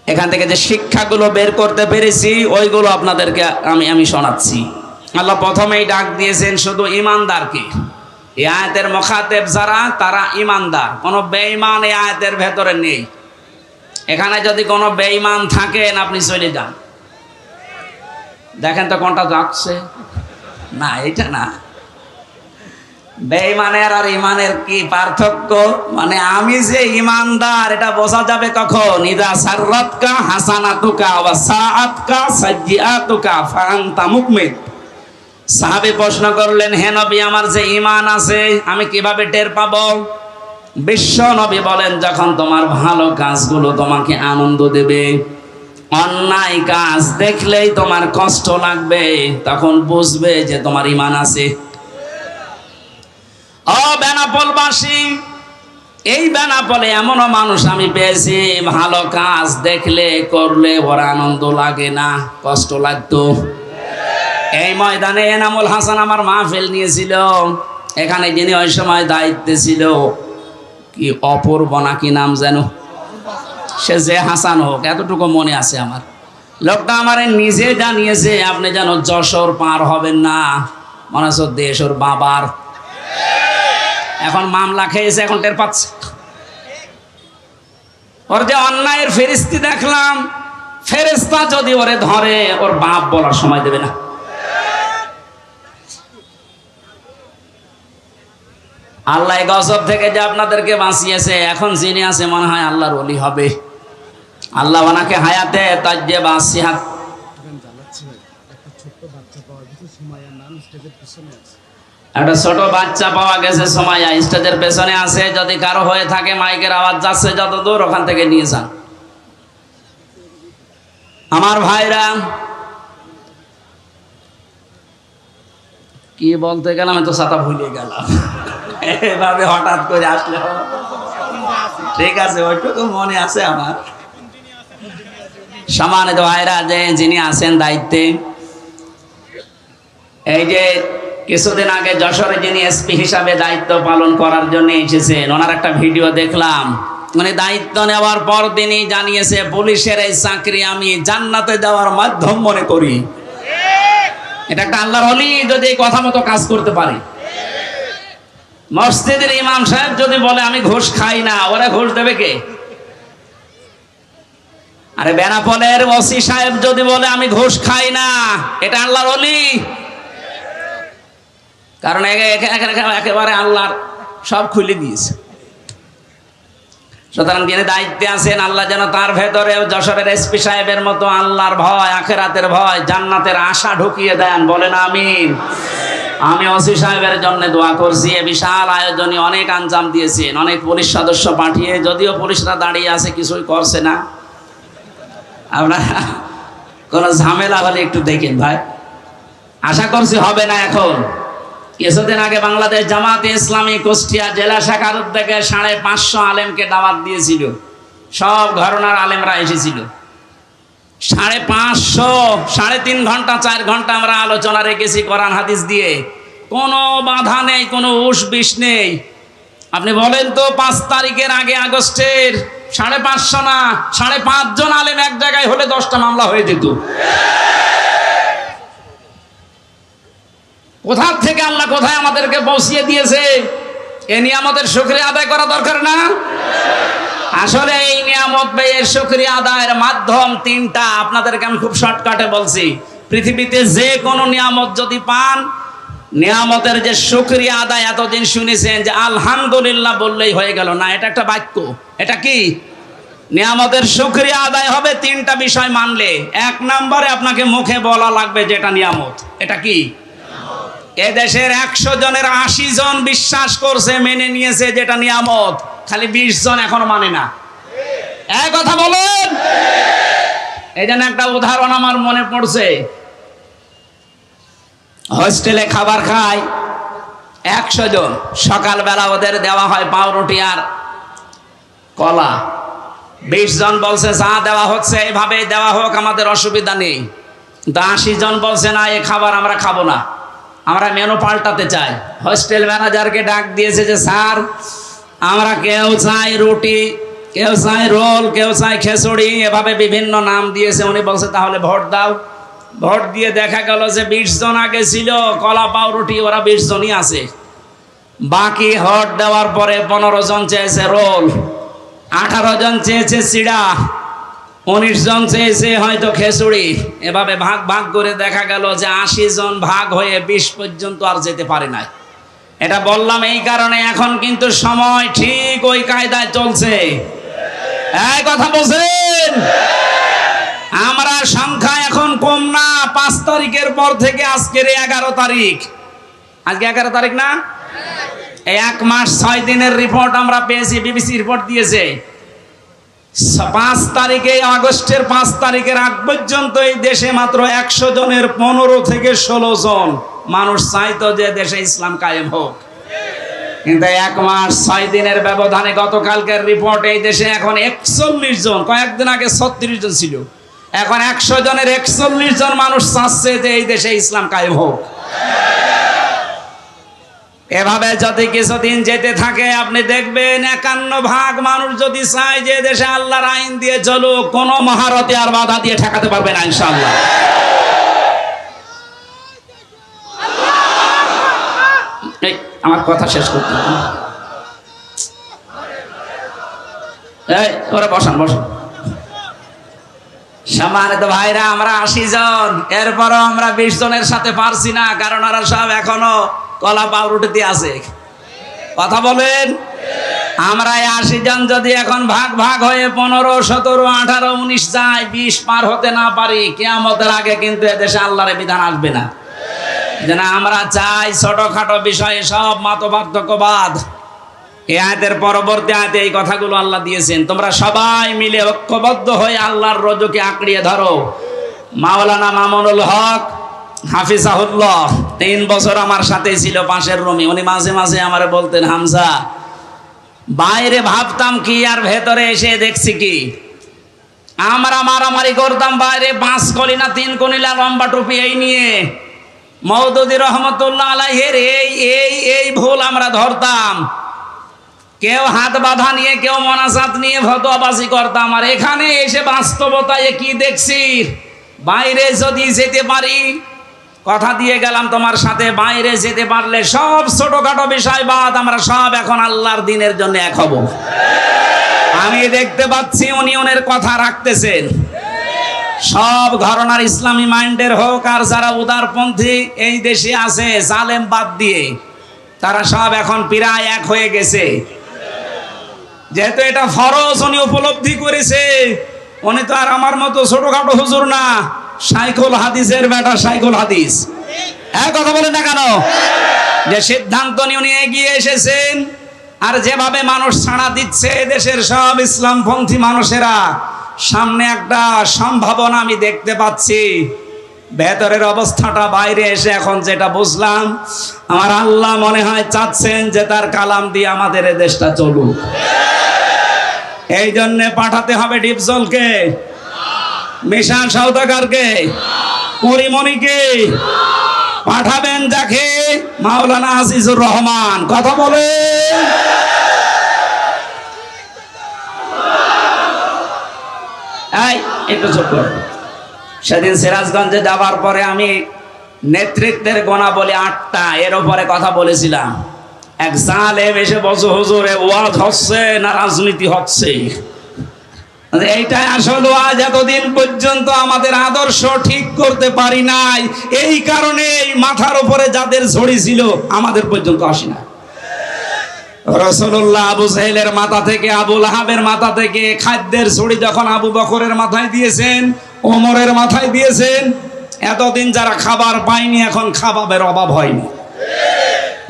এখান থেকে যে শিক্ষাগুলো বের করতে পেরেছি ওইগুলো আপনাদেরকে আমি শোনাচ্ছি। আল্লাহ প্রথমেই ডাক দিয়েছেন শুধু ঈমানদারকে। এই আয়াতের মুখাতেব যারা, তারা ঈমানদার। কোনো বেঈমান এই আয়াতের ভেতরে নেই। এখানে যদি কোনো বেঈমান থাকেন আপনি চলে যান। দেখেন তো কোনটা যাচ্ছে না, এটা না। বেঈমানের আর ঈমানের কি পার্থক্য? মানে আমি যে ঈমানদার এটা বোঝা যাবে কখন? ইদা সাররাতকা হাসানাতুকা ওয়া সাআতকা সাইয়্যাতুকা ফাআনতা মুকমিন। সাহাবী প্রশ্ন করলেন, হে নবী, আমার যে ঈমান আছে আমি কিভাবে টের পাবো? বিশ্ব নবী বলেন, যখন তোমার ভালো কাজগুলো তোমাকে আনন্দ দেবে, অন্যায় কাজ দেখলেই তোমার কষ্ট লাগবে, তখন বুঝবে যে তোমার ঈমান আছে। ও বেনাপোলবাসী, এই বেনাপোলে এমনও মানুষ আমি পেয়েছি, ভালো কাজ দেখলে করলে ওর আনন্দ লাগে না, কষ্ট লাগতো। এই ময়দানে এনামুল হাসান আমার মাহফিল নিয়েছিল। এখানে যিনি ওই সময় দায়িত্বে ছিল, কি অপূর্ব নাকি নাম যেন, সে যে হাসান হোক, এতটুকু মনে আছে আমার। লোকটা আমার নিজে জানিয়েছে, আপনি যেন যশোর পার হবেন না, মনে হচ্ছে দেশ ওর বাবার। এখন মামলা খেয়েছে, এখন টের পাচ্ছে। ওর যে অন্যায়ের ফেরেশতা দেখলাম, ফেরেশতা যদি ওরে ধরে ওর বাপ বলার সময় দেবে না। আল্লাহ এই গজব থেকে যে আপনাদেরকে বাঁচিয়েছে, এখন যিনি আছে মনে হয় আল্লাহর ওলি হবে। আল্লাহ ওনাকে হায়াতে তাজ্জে বাসিহাত। একটা ছোট বাচ্চা পাওয়া গেছে সময়া, স্টেজের পেছনে আছে। যদি কারো হয়ে থাকে, মাইকের আওয়াজ যাচ্ছে যত দূর, ওখান থেকে নিয়ে যান। আমার ভাইরা, কি বলতে গেলাম, তো ছাতা ভুলে গেলাম। এভাবে হঠাৎ করে আসলে ঠিক আছে, ওইটুকু মনে আছে আমার। সম্মানিত ভাইরা, যে যিনি আছেন দায়িত্বে, এই যে কিছুদিন আগে যশোরে যিনি এসপি হিসাবে দায়িত্ব পালন করার জন্য এসেছেন, ওনার একটা ভিডিও দেখলাম। মানে দায়িত্ব নেওয়ার পর দিনই জানিয়েছে, পুলিশের এই চাকরি আমি জান্নাতে যাওয়ার মাধ্যম মনে করি। এটা একটা আল্লাহর ওলি যদি এই কথা মতো কাজ করতে পারে। মসজিদের ইমাম সাহেব যদি বলে আমি ঘুষ খাই না, ওরা ঘুষ দেবে কে? আরে বেনাপোলের ওসি সাহেব যদি বলে আমি ঘুষ খাই না, এটা আল্লাহর ওলি। কারণ একেবারে আল্লাহর সব খুলে দিয়েছে। সুতরাং যিনি দায়িত্বে আছেন, আল্লাহ যেন তার ভেতরে যশোরের এসপি সাহেবের মতো আল্লাহর ভয়, আখেরাতের ভয়, জান্নাতের আশা ঢুকিয়ে দেন। বলেন আমিন। আমি ওসি সাহেবের জন্য দোয়া করছি। এ বিশাল আয়োজনে অনেক আঞ্জাম দিয়েছেন, অনেক পুলিশ সদস্য পাঠিয়ে, যদিও পুলিশরা দাঁড়িয়ে আছে, কিছুই করছে না। আপনারা কোনো ঝামেলা হলে একটু দেখেন ভাই, আশা করছি হবে না। এখন কিছুদিন আগে বাংলাদেশ জামাতে ইসলামী কুষ্টিয়া জেলা শাখার উদ্যোগে 550 আলেমকে দাওয়াত দিয়েছিল। সব ঘরানার আলেমরা এসেছিল। 550, 3.5 ঘন্টা 4 ঘন্টা আমরা আলোচনা রেখেছি কোরআন হাদিস দিয়ে। কোনো বাধা নেই, কোনো উস বিষ নেই। আপনি বলেন তো 5 তারিখের আগে আগস্টের 550 না 5.5 জন আলেম এক জায়গায় হলে 10টা মামলা হয়ে যেত। কোথা থেকে আল্লাহ কোথায় আমাদেরকে পৌঁছিয়ে দিয়েছে, এ নিয়ামতের শুকরিয়া আদায় করা দরকার না? আসলে এই নিয়ামত ব্যয়ের শুকরিয়া আদায়ের মাধ্যম 3টা। আপনাদেরকে আমি খুব শর্টকাটে বলছি। পৃথিবীতে যে কোনো নিয়ামত যদি পান, নিয়ামতের যে শুকরিয়া আদায়, এতদিন শুনেছেন যে আলহামদুলিল্লাহ বললেই হয়ে গেল না, এটা একটা বাক্য। এটা কি? নিয়ামতের শুকরিয়া আদায় হবে 3টা বিষয় মানলে। 1 নম্বরে আপনাকে মুখে বলা লাগবে যেটা নিয়ামত। এটা কি? এ দেশের 100 জনের 80 জন বিশ্বাস করছে, মেনে নিয়েছে যেটা নিয়ামত, খালি 20 জন এখনো মানে না। এক কথা বলেন। এই জন্য একটা উদাহরণ আমার মনে পড়ছে। হোস্টেলে খাবার খায় 100 জন। সকালবেলা ওদের দেওয়া হয় পাউরুটি আর কলা। 20 জন বলছে চা দেওয়া হচ্ছে, এভাবে দেওয়া হোক, আমাদের অসুবিধা নেই। 80 জন বলছে না, এই খাবার আমরা খাবো না, আমরা মেনু পাল্টাতে চাই। হোস্টেল ম্যানেজারকে ডাক দিয়েছে যে স্যার, আমরা কেউ চাই রুটি, কেউ চাই রোল, কেউ চাই খিচুড়ি, এভাবে বিভিন্ন নাম দিয়েছে। উনি বলছে তাহলে ভোট দাও। ভোট দিয়ে দেখা গেল যে 20 জন আগে ছিল কলা পাউরুটি, ওরা 20 জনই আছে। বাকি ভোট দেওয়ার পরে 15 জন চেয়েছে রোল, 18 জন চেয়েছে চিড়া, 19 জন চেয়েছে হয়তো খিচুড়ি। এভাবে ভাগ ভাগ করে দেখা গেল যে 80 জন ভাগ হয়ে 20 পর্যন্ত আর যেতে পারে নাই। এটা বললাম এই কারণে, এখন কিন্তু সময় ঠিক ওই কায়দায় চলছে। এই কথা বলছেন। আমরা সংখ্যা এখন কম না। 5 তারিখের পর থেকে আজকের 11 তারিখ, আজকে 11 তারিখ না, এই 1 মাস 6 দিনের রিপোর্ট আমরা পেয়েছি, বিবিসি রিপোর্ট দিয়েছে। 5 তারিখে, আগস্টের 5 তারিখের আগ পর্যন্ত এই দেশে মাত্র 100 জনের 15 থেকে 16 জন মানুষ চাইতো যে দেশে ইসলাম কায়েম হোক। কিন্তু 1 মাস 6 দিনের ব্যবধানে গতকালকের রিপোর্ট, এই দেশে এখন 41 জন, কয়েকদিন আগে 36 জন ছিল, এখন 100 জনের 41 জন মানুষ চাচ্ছে যে এই দেশে ইসলাম কায়েম হোক। এভাবে যদি কিছুদিন যেতে থাকে, আপনি দেখবেন 51 মানুষ যদি চায় যে দেশে আল্লাহর আইন দিয়ে চলুক, কোন মহারথী আর বাধা দিয়ে ঠেকাতে পারবে না ইনশাআল্লাহ। আমার কথা শেষ করতে, ওরা বসান বসান। সম্মানিত ভাইরা, আমরা 80 জন, এরপরও আমরা 20 জনের সাথে পারছি না, কারণ ওরা সব এখনো কলা পাউরুটিতে আছে। কথা বলেন। আমরা 80 জন যদি এখন ভাগ ভাগ হয়ে 15, 17, 18, 19 যায়, 20 পার হতে না পারি, কিয়ামতের আগে কিন্তু এদেশে আল্লাহর বিধান আসবে না। যেন আমরা চাই ছোটখাটো বিষয়ে সব মতপার্থক্যবাদ। এই আয়াতের পরবর্তী আয়াতে এই কথাগুলো আল্লাহ দিয়েছেন, তোমরা সবাই মিলে ঐক্যবদ্ধ হয়ে আল্লাহর রজকে আঁকড়িয়ে ধরো। মাওলানা মামুনুল হক হাফিজাহুল্লাহ 3 বছর আমার সাথে ছিল পাশের রুমে। উনি মাঝে মাঝে আমারে বলতেন, হামজা, বাইরে ভাবতাম কি আর ভেতরে এসে দেখছি কি। আমরা মারামারি করতাম বাইরে, 5 কলিনা 3 কলিনা লম্বা টুপি এই নিয়ে। মওদুদি রহমতুল্লাহ আলাইহির এই ভুল আমরা ধরতাম। কেউ হাত বাঁধা নিয়ে, কেউ মোনাজাত নিয়ে ফতোয়াবাজি করতাম। আর এখানে এসে বাস্তবতায় কি দেখছি, বাইরে যদি যেতে পারি, কথা দিয়ে গেলাম তোমার সাথে, বাইরে যেতে পারলে সব ছোটখাটো বিষয় বাদ, আমরা সব এখন আল্লাহর দিনের জন্য এক হব। আমি দেখতে পাচ্ছি ইউনিয়নের কথা রাখতেছেন। সব ঘরানার ইসলামী মাইন্ডের হোক আর যারা উদারপন্থী এই দেশে আছে, জালেম বাদ দিয়ে, তারা সব এখন প্রায় এক হয়ে গেছে। যেহেতু এটা ফরজ উনি উপলব্ধি করেছে, উনি তো আর আমার মতো ছোটখাটো হুজুর না, শাইখুল হাদিসের বেটা শাইখুল হাদিস। কথা বলেন না কেন? যে সিদ্ধান্ত নিয়ে উনি এগিয়ে এসেছেন। আর যেভাবে মানুষ ছাড়া দিচ্ছে দেশের সব ইসলামপন্থী মানুষেরা, সামনে একটা সম্ভাবনা আমি দেখতে পাচ্ছি। ভেতরের অবস্থাটা বাইরে এসে এখন যেটা বুঝলাম, আমার আল্লাহ মনে হয় চাচ্ছেন যে তার কালাম দিয়ে আমাদের এই দেশটা চলুক। এই জন্য পাঠাতে হবে ডিপজলকে, মিশান সওদাগরকে, পরিমণিকে পাঠাবেন, যাকে মাওলানা আজিজুর রহমান। কথা বলে একটু চুপ কর। সেদিন সিরাজগঞ্জে যাওয়ার পরে আমি নেতৃত্বের গোনাবলী 8টা এর উপরে কথা বলেছিলাম। এক জালেম এসে বলছে, হুজুরে ওয়াজ হচ্ছে না রাজনীতি হচ্ছে? এইটাই আসল ওয়াজ। এতদিন পর্যন্ত আমাদের আদর্শ ঠিক করতে পারি নাই, এই কারণে মাথার উপরে যাদের ঝড়ি ছিল আমাদের পর্যন্ত আসি না। রাসূলুল্লাহ আবু জাহেলের মাথা থেকে, আবু লাহাবের মাথা থেকে খাদ্যের ঝড়ি যখন আবু বকরের মাথায় দিয়েছেন, ওমরের মাথায় দিয়েছেন, এতদিন যারা খাবার পায়নি এখন খাবারের অভাব হয়নি।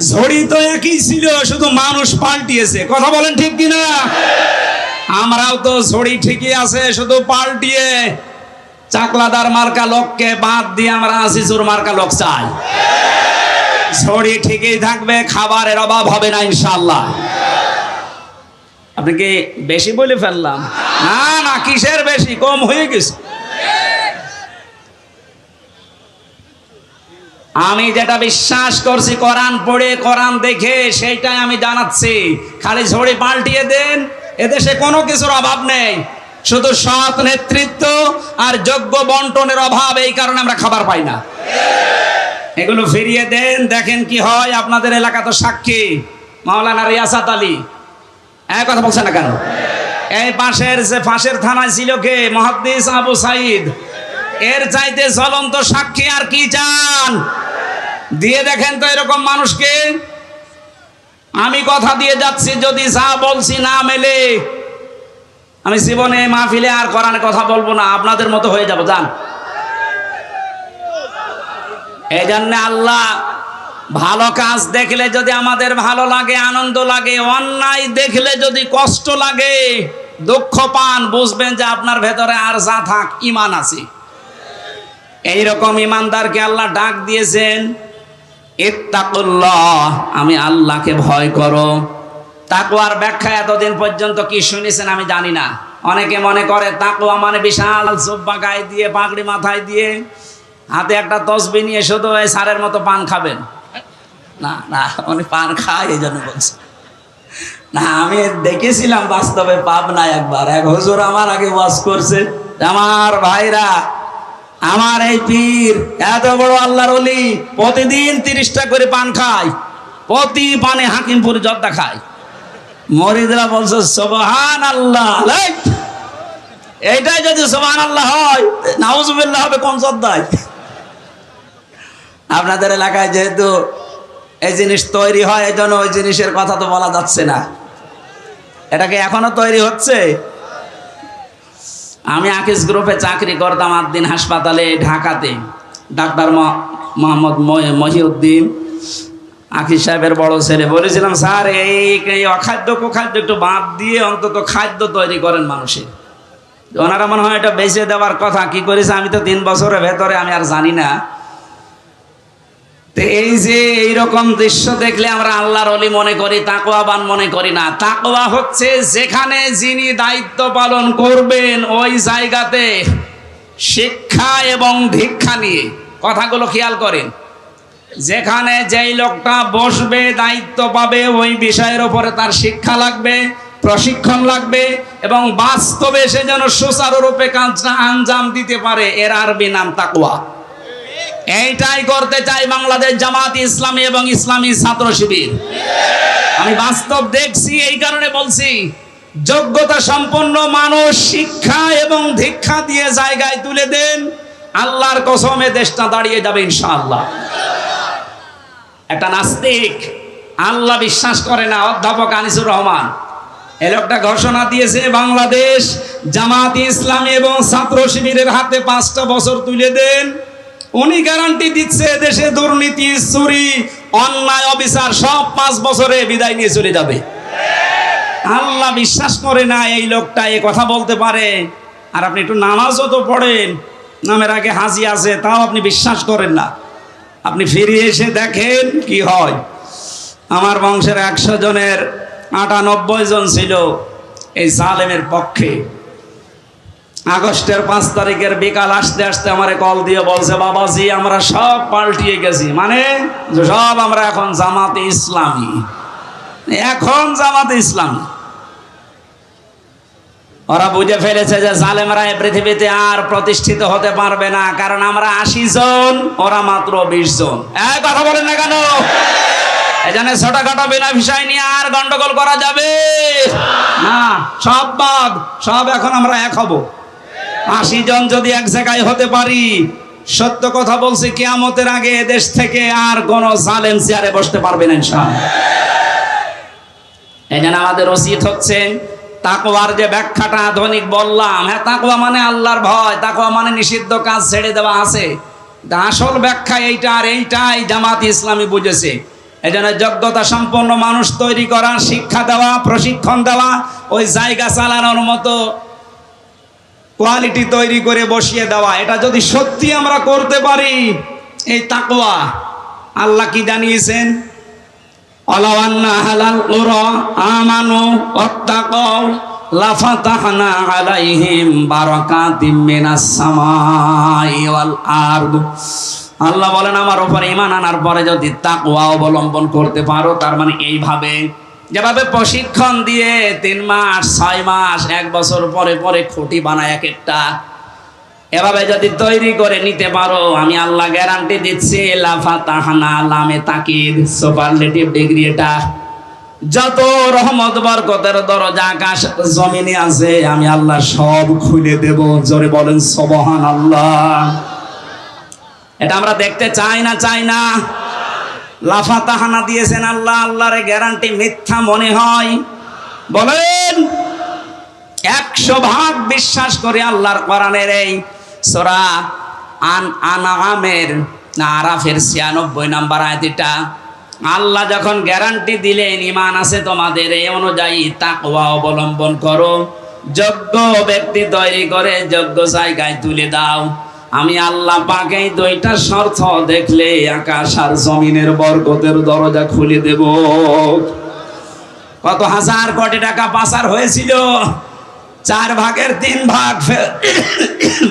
ঝড়ি তো একই ছিল, শুধু মানুষ পাল্টিয়েছে। কথা বলেন ঠিক কিনা? আমরাও তো ঝড়ি ঠিকই আছে, শুধু পাল্টিয়ে চাকলাদার মার্কা লোককে বাদ দিয়ে আমরা আজিজুর মার্কা লোক চাই। ঝড়ি ঠিকই থাকবে, খাবারের অভাব হবে না ইনশাআল্লাহ। আপনি কি বেশি বলে ফেললাম? না না, কিসের বেশি, কম হয়ে গেছে। আমি যেটা বিশ্বাস করছি, কোরআন পড়ে কোরআন দেখে, সেইটাই আমি জানাচ্ছি। খালি ঝড়ি পাল্টিয়ে দেন, এদেশে কোনো কিছুর অভাব নেই, শুধু সৎ নেতৃত্ব আর যোগ্য বন্টনের অভাব। এই কারণে আমরা খাবার পাই না। এগুলো ফিরিয়ে দেন, দেখেন কি হয়। আপনাদের এলাকা তো সাক্ষী, মাওলানা রিয়াসাত আলী। কথা বলছেন না কেন? এই পাশের যে পাশের থানায় ছিল কে, মুহাদ্দিস আবু সাইদ। এর চাইতে জ্বলন্ত সাক্ষী আর কি চান? দিয়ে দেখেন তো এরকম মানুষকে। আমি কথা দিয়ে যাচ্ছি, যদি যা বলছি না মেলে, আমি জীবনে মাহফিলে আর কোরআনে কথা বলবো না, আপনাদের মতো হয়ে যাব। যান। এই জন্য আল্লাহ ভালো কাজ দেখলে যদি আমাদের ভালো লাগে, আনন্দ লাগে, অন্যায় দেখলে যদি কষ্ট লাগে, দুঃখ পান, বুঝবেন যে আপনার ভেতরে আর যা থাক ঈমান আছে। এইরকম ঈমানদারকে আল্লাহ ডাক দিয়েছেন, ইত্তাকুল্লাহ, আমি আল্লাহকে ভয় করো। তাকওয়ার ব্যাখ্যা এতদিন পর্যন্ত কি শুনেছেন আমি জানি না। অনেকে মনে করে তাকওয়া মানে বিশাল জুব্বা গায়ে দিয়ে, পাগড়ি মাথায় দিয়ে, হাতে একটা তসবিহ নিয়ে শুধু এই সারের মতো পান খাবেন। না না, উনি পান খায় এই জন্য বলছে না। আমি দেখেছিলাম বাস্তবে পাবনায় একবার, এক হুজুর আমার আগে ওয়াজ করছে, আমার ভাইরা, আমার এই পীর এত বড় আল্লাহর ওলি প্রতিদিন 30টা করে পান খায়, প্রতি পানে হাকিমপুর জর্দা খায়। মরিদরা বলছে সুবহানাল্লাহ। এইটাই যদি সুবহানাল্লাহ হয়, নাউজুবিল্লাহ হবে কোন জর্দায়? আপনাদের এলাকায় যেহেতু এই জিনিস তৈরি হয়, এই জন্য ওই জিনিসের কথা তো বলা যাচ্ছে না। এটাকে এখনো তৈরি হচ্ছে। আমি আকিস গ্রুপে চাকরি করতাম 8 দিন হাসপাতালে ঢাকাতে। ডাক্তার মোহাম্মদ মহিউদ্দিন আকিস সাহেবের বড় ছেলে। বলেছিলাম, স্যার এই অখাদ্য কুখাদ্য একটু বাদ দিয়ে অন্তত খাদ্য তৈরি করেন মানুষের। ওনারা মনে হয় এটা বেঁচে দেওয়ার কথা। কি করেছে আমি তো 3 বছরের ভেতরে আমি আর জানি না। তো এই যে এইরকম দৃশ্য দেখলে আমরা আল্লাহর ওলি মনে করি, তাকওয়াবান মনে করি না। তাকওয়া হচ্ছে যেখানে যিনি দায়িত্ব পালন করবেন ওই জায়গাতে শিক্ষা এবং দীক্ষা নিয়ে, কথাগুলো খেয়াল করেন, যেখানে যেই লোকটা বসবে, দায়িত্ব পাবে, ওই বিষয়ের উপরে তার শিক্ষা লাগবে, প্রশিক্ষণ লাগবে, এবং বাস্তবে সে যেন সুচারুরূপে কাজটা আঞ্জাম দিতে পারে। এর আরবি নাম তাকওয়া। এইটাই করতে চাই বাংলাদেশ জামাত ইসলামী এবং ইসলামী ছাত্র শিবির। আমি বাস্তব দেখছি, এই কারণে বলছি, যোগ্যতা সম্পন্ন মানুষ শিক্ষা এবং দীক্ষা দিয়ে জায়গায় তুলে দেন, আল্লাহর কসমে দেশটা দাঁড়িয়ে যাবে ইনশাআল্লাহ। একটা নাস্তিক, আল্লাহ বিশ্বাস করে না, অধ্যাপক আনিসুর রহমান, এই লোকটা ঘোষণা দিয়েছে বাংলাদেশ জামাত ইসলামী এবং ছাত্র শিবিরের হাতে 5টা বছর তুলে দেন। উনি গ্যারান্টি দিচ্ছে দেশে দুর্নীতি, চুরি, অন্যায়, অবিচার সব 5 বছরে বিদায় নিয়ে চলে যাবে। আল্লাহ বিশ্বাস করে না এই লোকটা এই কথা বলতে পারে। আর আপনি একটু নামাজও তো পড়েন, নামের আগে হাজি আছে, তাও আপনি বিশ্বাস করেন না। আপনি ফিরে এসে দেখেন কি হয়। আমার বংশের 100 জনের 98 জন ছিল এই জালেমের পক্ষে। আগস্টের 5 তারিখের বিকাল আসতে আসতে আমারে কল দিয়ে বলছে, বাবাজি আমরা সব পাল্টিয়ে গেছি, মানে সব আমরা এখন জামাতে ইসলামী, এখন জামাতে ইসলামী। ওরা বুঝে ফেলেছে যে জালেমরা এই পৃথিবীতে আর প্রতিষ্ঠিত হতে পারবে না, কারণ আমরা 80 জন, ওরা মাত্র 20 জন। এই কথা বলেন না কেন? এই জন্য ছোটখাটো বিনা বিষয় নিয়ে আর গন্ডগোল করা যাবে না, সব বাদ, সব এখন আমরা এক হব। 80 জন যদি এক জায়গায় হতে পারি, সত্য কথা বলছি, কিয়ামতের আগে দেশ থেকে আর কোন জালেম চেয়ারে বসতে পারবে না ইনশাআল্লাহ। এই জন্য আমাদের উচিত হচ্ছে তাকওয়ার যে ব্যাখ্যাটা আধুনিক বললাম, হ্যাঁ তাকওয়া মানে আল্লাহর ভয়, তাকওয়া মানে নিষিদ্ধ কাজ ছেড়ে দেওয়া আছে। আসল ব্যাখ্যা এইটা, আর এইটাই জামাত ইসলামী বুঝেছে। এই জন্য যোগ্যতা সম্পন্ন মানুষ তৈরি করা, শিক্ষা দেওয়া, প্রশিক্ষণ দেওয়া, ওই জায়গা চালানোর মতো কোয়ালিটি তৈরি করে বসিয়ে দেওয়া, এটা যদি সত্যি আমরা করতে পারি, এই তাকওয়া, আল্লাহ কি জানিয়েছেন? ওয়ালাউ আন্না আহলাল কুরা আমানু ওয়াত্তাকাউ লাফাতাহনা আলাইহিম বারাকাতিম মিনাস সামাই ওয়াল আরদ। আল্লাহ বলেন আমার উপরে ঈমান আনার পরে যদি তাকওয়া অবলম্বন করতে পারো, তার মানে এইভাবে যেভাবে প্রশিক্ষণ দিয়ে 3 মাস 6 মাস 1 বছর পরে পরে খুঁটি বানায় এক একটা, এভাবে যদি তৈরি করে নিতে পারো, আমি আল্লাহ গ্যারান্টি দিচ্ছি, লাফাতাহনা, লামে তাকিদ, সুপারলেটিভ ডিগ্রি, এটা যত রহমত বরকতের দরজা আকাশ জমিনে আছে আমি আল্লাহ সব খুলে দেব। জোরে বলেন সুবহানাল্লাহ। এটা আমরা দেখতে চাই না, চাই না? লাফাতাহানা দিয়েছেন আল্লাহ, আল্লাহর গ্যারান্টি মিথ্যা মনে হয়? বলেন 100% বিশ্বাস করে আল্লাহর কোরআনের এই সূরা আনআমের না আরাফের 96 নম্বর আয়াতটা আল্লাহ যখন গ্যারান্টি দিলেন, ঈমান আছে তোমাদের, এই অনুযায়ী তাকওয়া অবলম্বন করো, যোগ্য ব্যক্তি তৈরি করে যোগ্য জায়গায় তুলে দাও, আমি আল্লাহ পাক এই 2টা শর্ত দেখলে আকাশ আর জমিনের বরকতের দরজা খুলে দেব। কত হাজার কোটি টাকা পাচার হয়েছিল, 4 ভাগের 3 ভাগ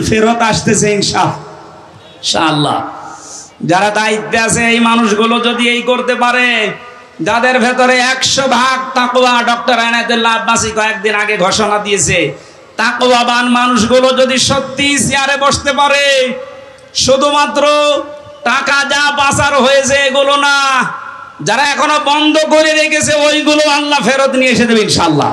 ফেরত আসতেছে ইনশাআল্লাহ। যারা দায়িত্বে আছে এই মানুষগুলো যদি এই করতে পারে, যাদের ভেতরে 100% তাকওয়া, ডক্টর আনায়েতুল্লাহ আব্বাসী কয়েকদিন আগে ঘোষণা দিয়েছে, তাকওয়াবান মানুষগুলো যদি সত্যি চেয়ারে বসতে পারে, শুধুমাত্র টাকা যা পাচার হয়েছে এগুলো না, যারা এখনো বন্ধ করে রেখেছে ওইগুলো আল্লাহ ফেরত নিয়ে এসে দেবে ইনশাআল্লাহ।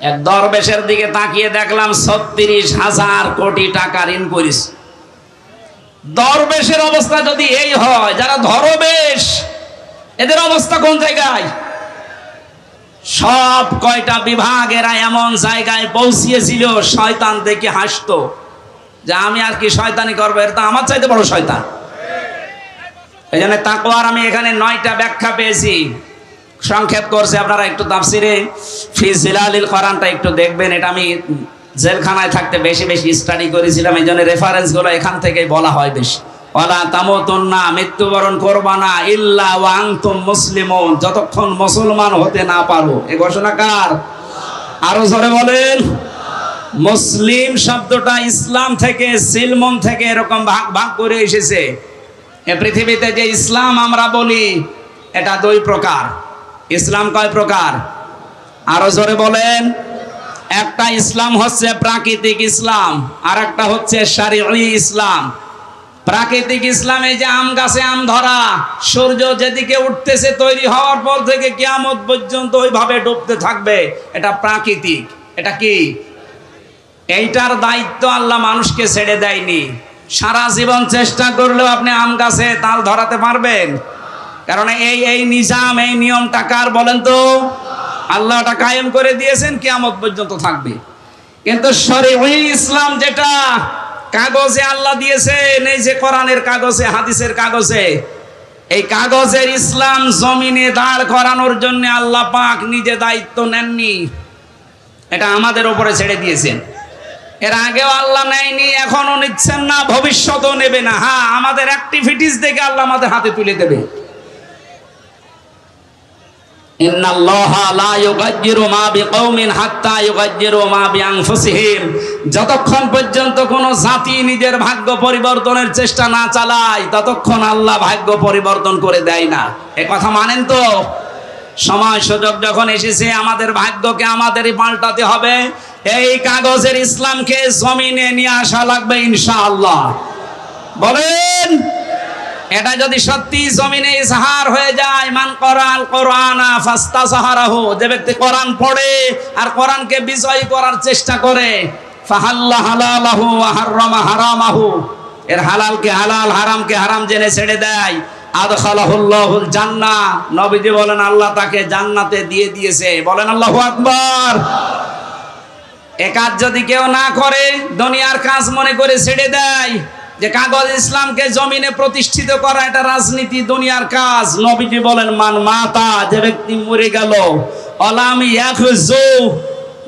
এক দরবেশের দিকে তাকিয়ে দেখলাম 36,000 কোটি টাকা ঋণ করিস। দরবেশের অবস্থা যদি এই হয়, যারা ধরবেশ এদের অবস্থা কোন জায়গায়? সব কয়টা বিভাগ এরা এমন জায়গায় পৌঁছিয়েছিল, শয়তান দেখে হাসতো যে আমি আর কি শয়তানি করবো, এর তো আমার চাইতে বড় শয়তান। এই জন্য তাকওয়ার আমি এখানে 9টা ব্যাখ্যা পেয়েছি, সংক্ষেপ করছে। আপনারা একটু তাফসিরে ফি জিলালিল কোরআনটা একটু দেখবেন। এটা আমি জেলখানায় থাকতে বেশি বেশি স্টাডি করেছিলাম, এই জন্য রেফারেন্সগুলো এখান থেকেই বলা হয় বেশি। ওয়ালা তামুতুন্না, মৃত্যুবরণ করবা না, ইল্লা ওয়া আনতুম মুসলিমুন, যতক্ষণ মুসলমান হতে না পারো। এই ঘোষণা কার? আরো জোরে বলেন। মুসলিম শব্দটা ইসলাম থেকে, সিলমন থেকে এরকম ভাগ ভাগ করে এসেছে। এ পৃথিবীতে যে ইসলাম আমরা বলি এটা 2 প্রকার। ইসলাম কয় প্রকার? আরো জোরে বলেন। একটা ইসলাম হচ্ছে প্রাকৃতিক ইসলাম, আর একটা হচ্ছে শারঈ ইসলাম। প্রাকৃতিক ইসলামে যে আম গাছে আম ধরা, সূর্য যেদিকে উঠতেছে তৈরি হওয়ার পর থেকে কিয়ামত পর্যন্ত ওইভাবে ডুবতে থাকবে, এটা প্রাকৃতিক। এটা কি? এইটার দায়িত্ব আল্লাহ মানুষকে ছেড়ে দেয়নি। সারা জীবন চেষ্টা করলেও আপনি আম গাছে তাল ধরাতে পারবেন? কারণ এই নিজাম, এই নিয়মটা কার বলেন তো? আল্লাহ এটা কায়েম করে দিয়েছেন, কিয়ামত পর্যন্ত থাকবে। কিন্তু শরীয়ুল ইসলাম যেটা কাগজে আল্লাহ দিয়েছেন, এই যে কোরআনের কাগজে, হাদিসের কাগজে, এই কাগজের ইসলাম জমিনে দাঁড় করানোর জন্য আল্লাহ পাক নিজে দায়িত্ব নেননি, এটা আমাদের উপরে ছেড়ে দিয়েছেন। এর আগেও আল্লাহ নেয়নি, এখনো নিচ্ছেন না, ভবিষ্যতেও নেবে না। হ্যাঁ, আমাদের অ্যাক্টিভিটিস দেখে আল্লাহ আমাদের হাতে তুলে দেবে। ইন্নাল্লাহা লা ইউগায়্যিরু মা বিকাওমিন হাত্তা ইউগায়্যিরু মা বিআনফুসিহিম। যতক্ষণ পর্যন্ত কোন জাতি নিজের ভাগ্য পরিবর্তনের চেষ্টা না চালায়, ততক্ষণ আল্লাহ ভাগ্য পরিবর্তন করে দেয় না। এ কথা মানেন তো? সময় সুযোগ যখন এসেছে, আমাদের ভাগ্যকে আমাদেরই পাল্টাতে হবে। এই কাগজের ইসলামকে জমিনে নিয়ে আসা লাগবে ইনশাআল্লাহ। বলেন, এটা যদি সত্যি জমিনে ইজহার হয়ে যায়, মান করাল কোরআনা ফাস্তাজহারাহু, যে ব্যক্তি কোরআন পড়ে আর কোরআনকে বিজয়ী করার চেষ্টা করে, ফাহাল্লা হালালাহু ওয়া হাররামা হারামাহু, এর হালালকে হালাল, হারামকে হারাম জেনে ছেড়ে দেয়, আদখালাহুল্লাহুল জান্নাহ, নবীজি বলেন আল্লাহ তাকে জান্নাতে দিয়ে দিয়েছে। বলেন আল্লাহু আকবার। এ কাজ যদি কেউ না করে, দুনিয়ার কাজ মনে করে ছেড়ে দেয়, যে কাগজ ইসলামকে জমিনে প্রতিষ্ঠিত করা এটা রাজনীতি, দুনিয়ার কাজ, নবীজি বলেন মান মাতা, যে ব্যক্তি মরে গেল, অলাম ইয়াখুজু,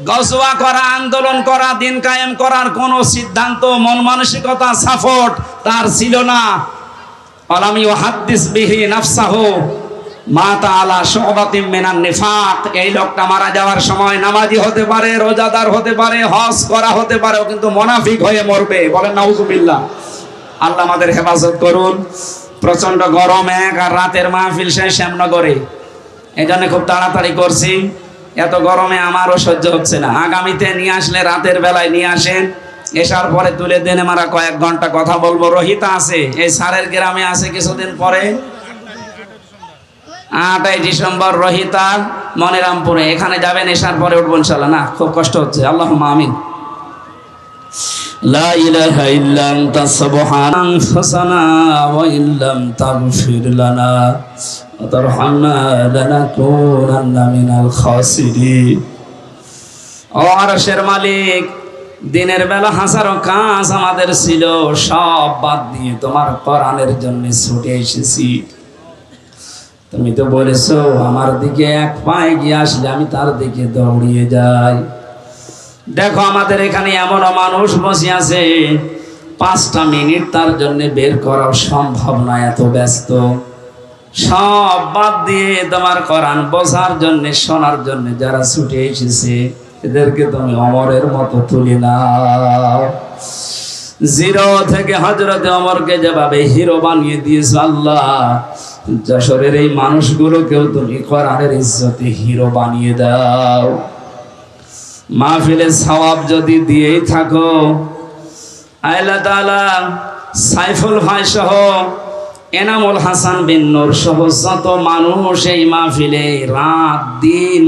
গজওয়া করা, আন্দোলন করা, দিন কায়েম করার কোন সিদ্ধান্ত, মন মানসিকতা, সাপোর্ট তার ছিল না, অলাম ইউহাদ্দিস বিহি নাফসাহু মাতা আলা শুবাতিন মিনান নিফাক, এই লোকটা মারা যাওয়ার সময় নামাজি হতে পারে, রোজাদার হতে পারে, হজ করা হতে পারে, কিন্তু মুনাফিক হয়ে মরবে। বলেন নাউজুবিল্লাহ। আল্লাহ আমাদের হেফাজত করুন। প্রচন্ড গরম, এক আর রাতের মাহফিল শেষ শ্যামনগরে, এই জন্য খুব তাড়াতাড়ি করছি। এত গরমে আমারও সহ্য হচ্ছে না। আগামীতে নিয়ে আসলে রাতের বেলায় নিয়ে আসেন, এসার পরে তুলে দেনে মারা কয়েক ঘন্টা কথা বলবো। রহিতা আছে, এই সারের গ্রামে আছে কিছুদিন পরে, 8ই ডিসেম্বর রহিতা মনিরামপুরে, এখানে যাবেন, এসার পরে উঠবো ইনশাআল্লাহ। না, খুব কষ্ট হচ্ছে। আল্লাহুম্মা আমিন। লা ইলাহা ইল্লা আনতা সুবহানাকা আনফুসানা ওয়া ইল্লাম তাগফির লানা ওয়া তারহামনা লানাকুনান্না মিনাল খাসিরিন। ও আরশের মালিক, দিনের বেলা হাজারো কাজ আমাদের ছিল, সব বাদ দিয়ে তোমার কোরআনের জন্য ছুটে এসেছি। তুমি তো বলেছো আমার দিকে এক পায়ে গিয়ে আসলে আমি তার দিকে দৌড়িয়ে যাই। দেখো আমাদের এখানে এমন মানুষ বসে আছে, 5টা মিনিট তার জন্য বের করা সম্ভব না, এত ব্যস্ত। সব বাদ দিয়ে তোমার কোরআন বোঝার জন্য, শোনার জন্য যারা ছুটে এসেছে, এদেরকে তুমি অমরের মতো তুলে নাও। জিরো থেকে হযরতে ওমরকে যেভাবে হিরো বানিয়ে দিয়েছ আল্লাহ, যশোরের এই মানুষগুলোকেও তুমি কোরআনের ইজ্জতে হিরো বানিয়ে দাও। মাহফিলের সওয়াব যদি দিয়েই থাকো, আল্লাহ তাআলা সাইফুল ভাই সহ, এনামুল হাসান বিন নূর সহ যত মানুষ এই মাহফিলে রাত দিন,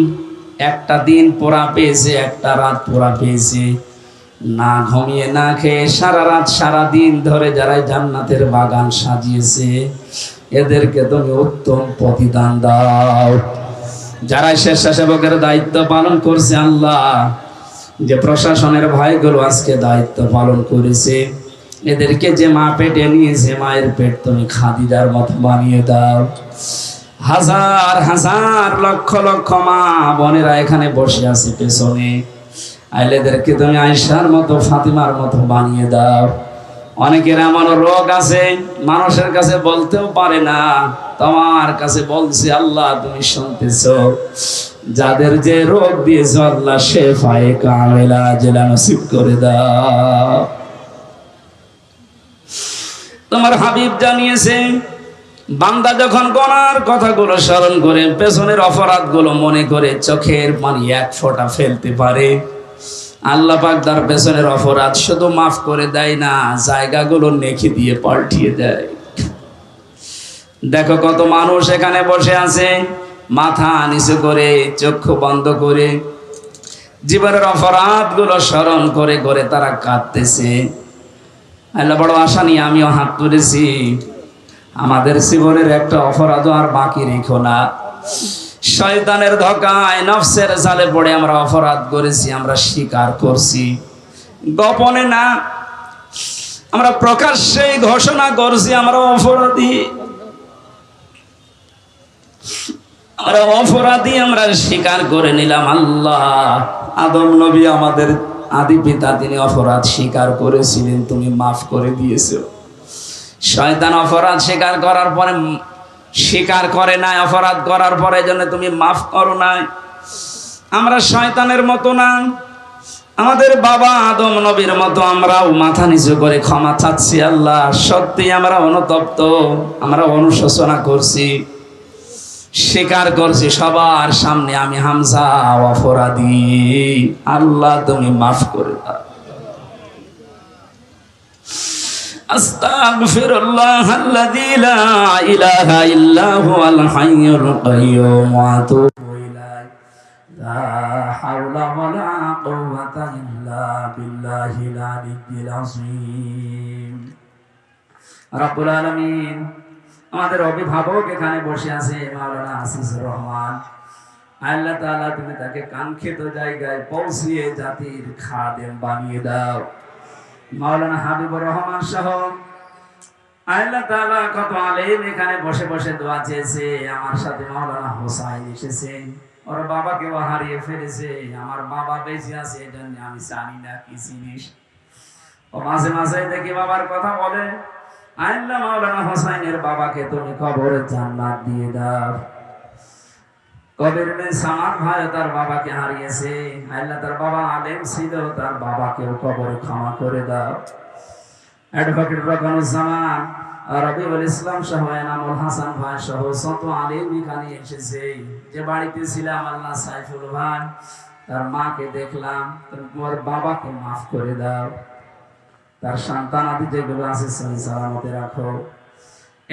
একটা দিন পোড়া পেয়েছে, একটা রাত পোড়া পেয়েছে, না ঘুমিয়ে না খেয়ে সারা রাত সারা দিন ধরে যারা জান্নাতের বাগান সাজিয়েছে, এদেরকে তুমি উত্তম প্রতিদান দাও। যারা স্বেচ্ছাসেবকের দায়িত্ব পালন করছে আল্লাহ, যে প্রশাসনের ভাইগুলো আজকে দায়িত্ব পালন করেছে, এদেরকে যে মা পেটে নিয়েছে, মায়ের পেট তুমি খাদিজার মতো বানিয়ে দাও। হাজার হাজার লক্ষ লক্ষ মা বোনেরা এখানে বসে আছে পেছনে, আইলেদেরকে তুমি আয়েশার মতো, ফাতিমার মতো বানিয়ে দাও। অনেকের এমন রোগ আছে মানুষের কাছে বলতেও পারে না, তোমার কাছে বলছে আল্লাহ তুমি শুনতেছো। যাদের যে রোগ দিয়েছ আল্লাহ শেফায়ে কামেলা জেলা নসিব করে দাও। তোমার হাবিব জানিয়েছে, বান্দা যখন গুনার কথাগুলো স্মরণ করে, পেছনের অপরাধগুলো মনে করে, চোখের পানি এক ফোঁটা ফেলতে পারে, আল্লাহ পাক তার পেছনের অপরাধ শুধু মাফ করে দেয় না, জায়গাগুলো নেকি দিয়ে পাল্টিয়ে দেয়। দেখো কত মানুষ এখানে বসে আছে, মাথা নিচু করে, চক্ষু বন্ধ করে, জীবনের অপরাধগুলো স্মরণ করে করে তারা কাঁদতেছে। আল্লাহ বড় আশা নিয়ে আমিও হাত তুলেছি, আমাদের জীবনের একটা অপরাধও আর বাকি রেখো না। শয়তানের ধোঁকায় নফসের জালে পড়ে আমরা অপরাধ করেছি, আমরা স্বীকার করছি। গোপনে না, আমরা প্রকাশ্যে ঘোষণা করছি আমরা অপরাধী। আমরা অপরাধী, আমরা স্বীকার করে নিলাম। আল্লাহ, আদম নবী আমাদের আদি পিতা, তিনি অপরাধ স্বীকার করেছিলেন, তুমি মাফ করে দিয়েছো। শয়তান অপরাধ স্বীকার করার পরে স্বীকার করে নাই, অপরাধ করার পরে জন্য তুমি মাফ করো নাই। আমরা শয়তানের মতো না, আমাদের বাবা আদম নবীর মতো আমরাও মাথা নিচু করে ক্ষমা চাচ্ছি। আল্লাহ, সত্যি আমরা অনুতপ্ত, আমরা অনুশোচনা করছি, স্বীকার করছি সবার সামনে আমি হামজা অপরাধী। আল্লাহ, তুমি মাফ করে দাও। আস্তাগফিরুল্লাহাল্লাযী লা ইলাহা ইল্লা হুয়াল হাইয়ুল কাইয়্যুম ওয়া আতুবু ইলাইহি লা হাওলা ওয়ালা কুওয়াতা ইল্লা বিল্লাহিল আলিয়্যিল আযীম। রব্বুল আলামিন, আমাদের অভিভাবক এখানে বসে আছে মাওলানা আসিফুর রহমান। আল্লাহ তাআলা, তুমি তাকে কাঙ্ক্ষিত জায়গায় পৌঁছিয়ে জাতির খাদেম বানিয়ে দাও। মাওলানা হাবিবুর রহমান সহ আল্লাহ তাআলা কত আলেম এখানে বসে বসে দোয়া চেয়েছে। আমার সাথে মাওলানা হোসাইন এসেছে, ওর বাবাকেও হারিয়ে ফেলেছে। আমার বাবা বেঁচে আছে, এজন্য আমি জানি না কি জিনিস। ও মাঝে মাঝে দেখি বাবার কথা বলে। আল্লাহ, মাওলানা হোসাইনের বাবাকে তুমি কবরে জান্নাত দিয়ে দাও। কবির বিন সামাদ ভাই তার বাবাকে হারিয়েছে। আল্লাহ, তার বাবা আলেম ছিল, তার বাবাকেও কবরে ক্ষমা করে দাও। অ্যাডভোকেট রকানুজ্জামান, রবিউল ইসলাম সহ এনামুল হাসান ভাই সহ শত আলেম এখানে এসেছে। যে বাড়িতে ছিলাম আল্লাহ সাইফুল ভাই, তার মাকে দেখলাম, তোমার বাবাকে মাফ করে দাও। তার সন্তান আদি যেগুলো আছে সহি সালামতে রাখো।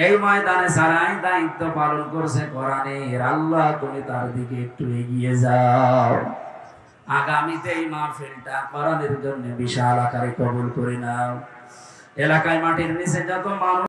এই ময়দানে যারাই দায়িত্ব পালন করছে কোরআনের, আল্লাহ তুমি তার দিকে একটু এগিয়ে যাও। আগামীতে এই মাহফিলটা কোরআনের জন্য বিশাল আকারে কবুল করে নাও। এলাকায় মাটির নিচে যত মানুষ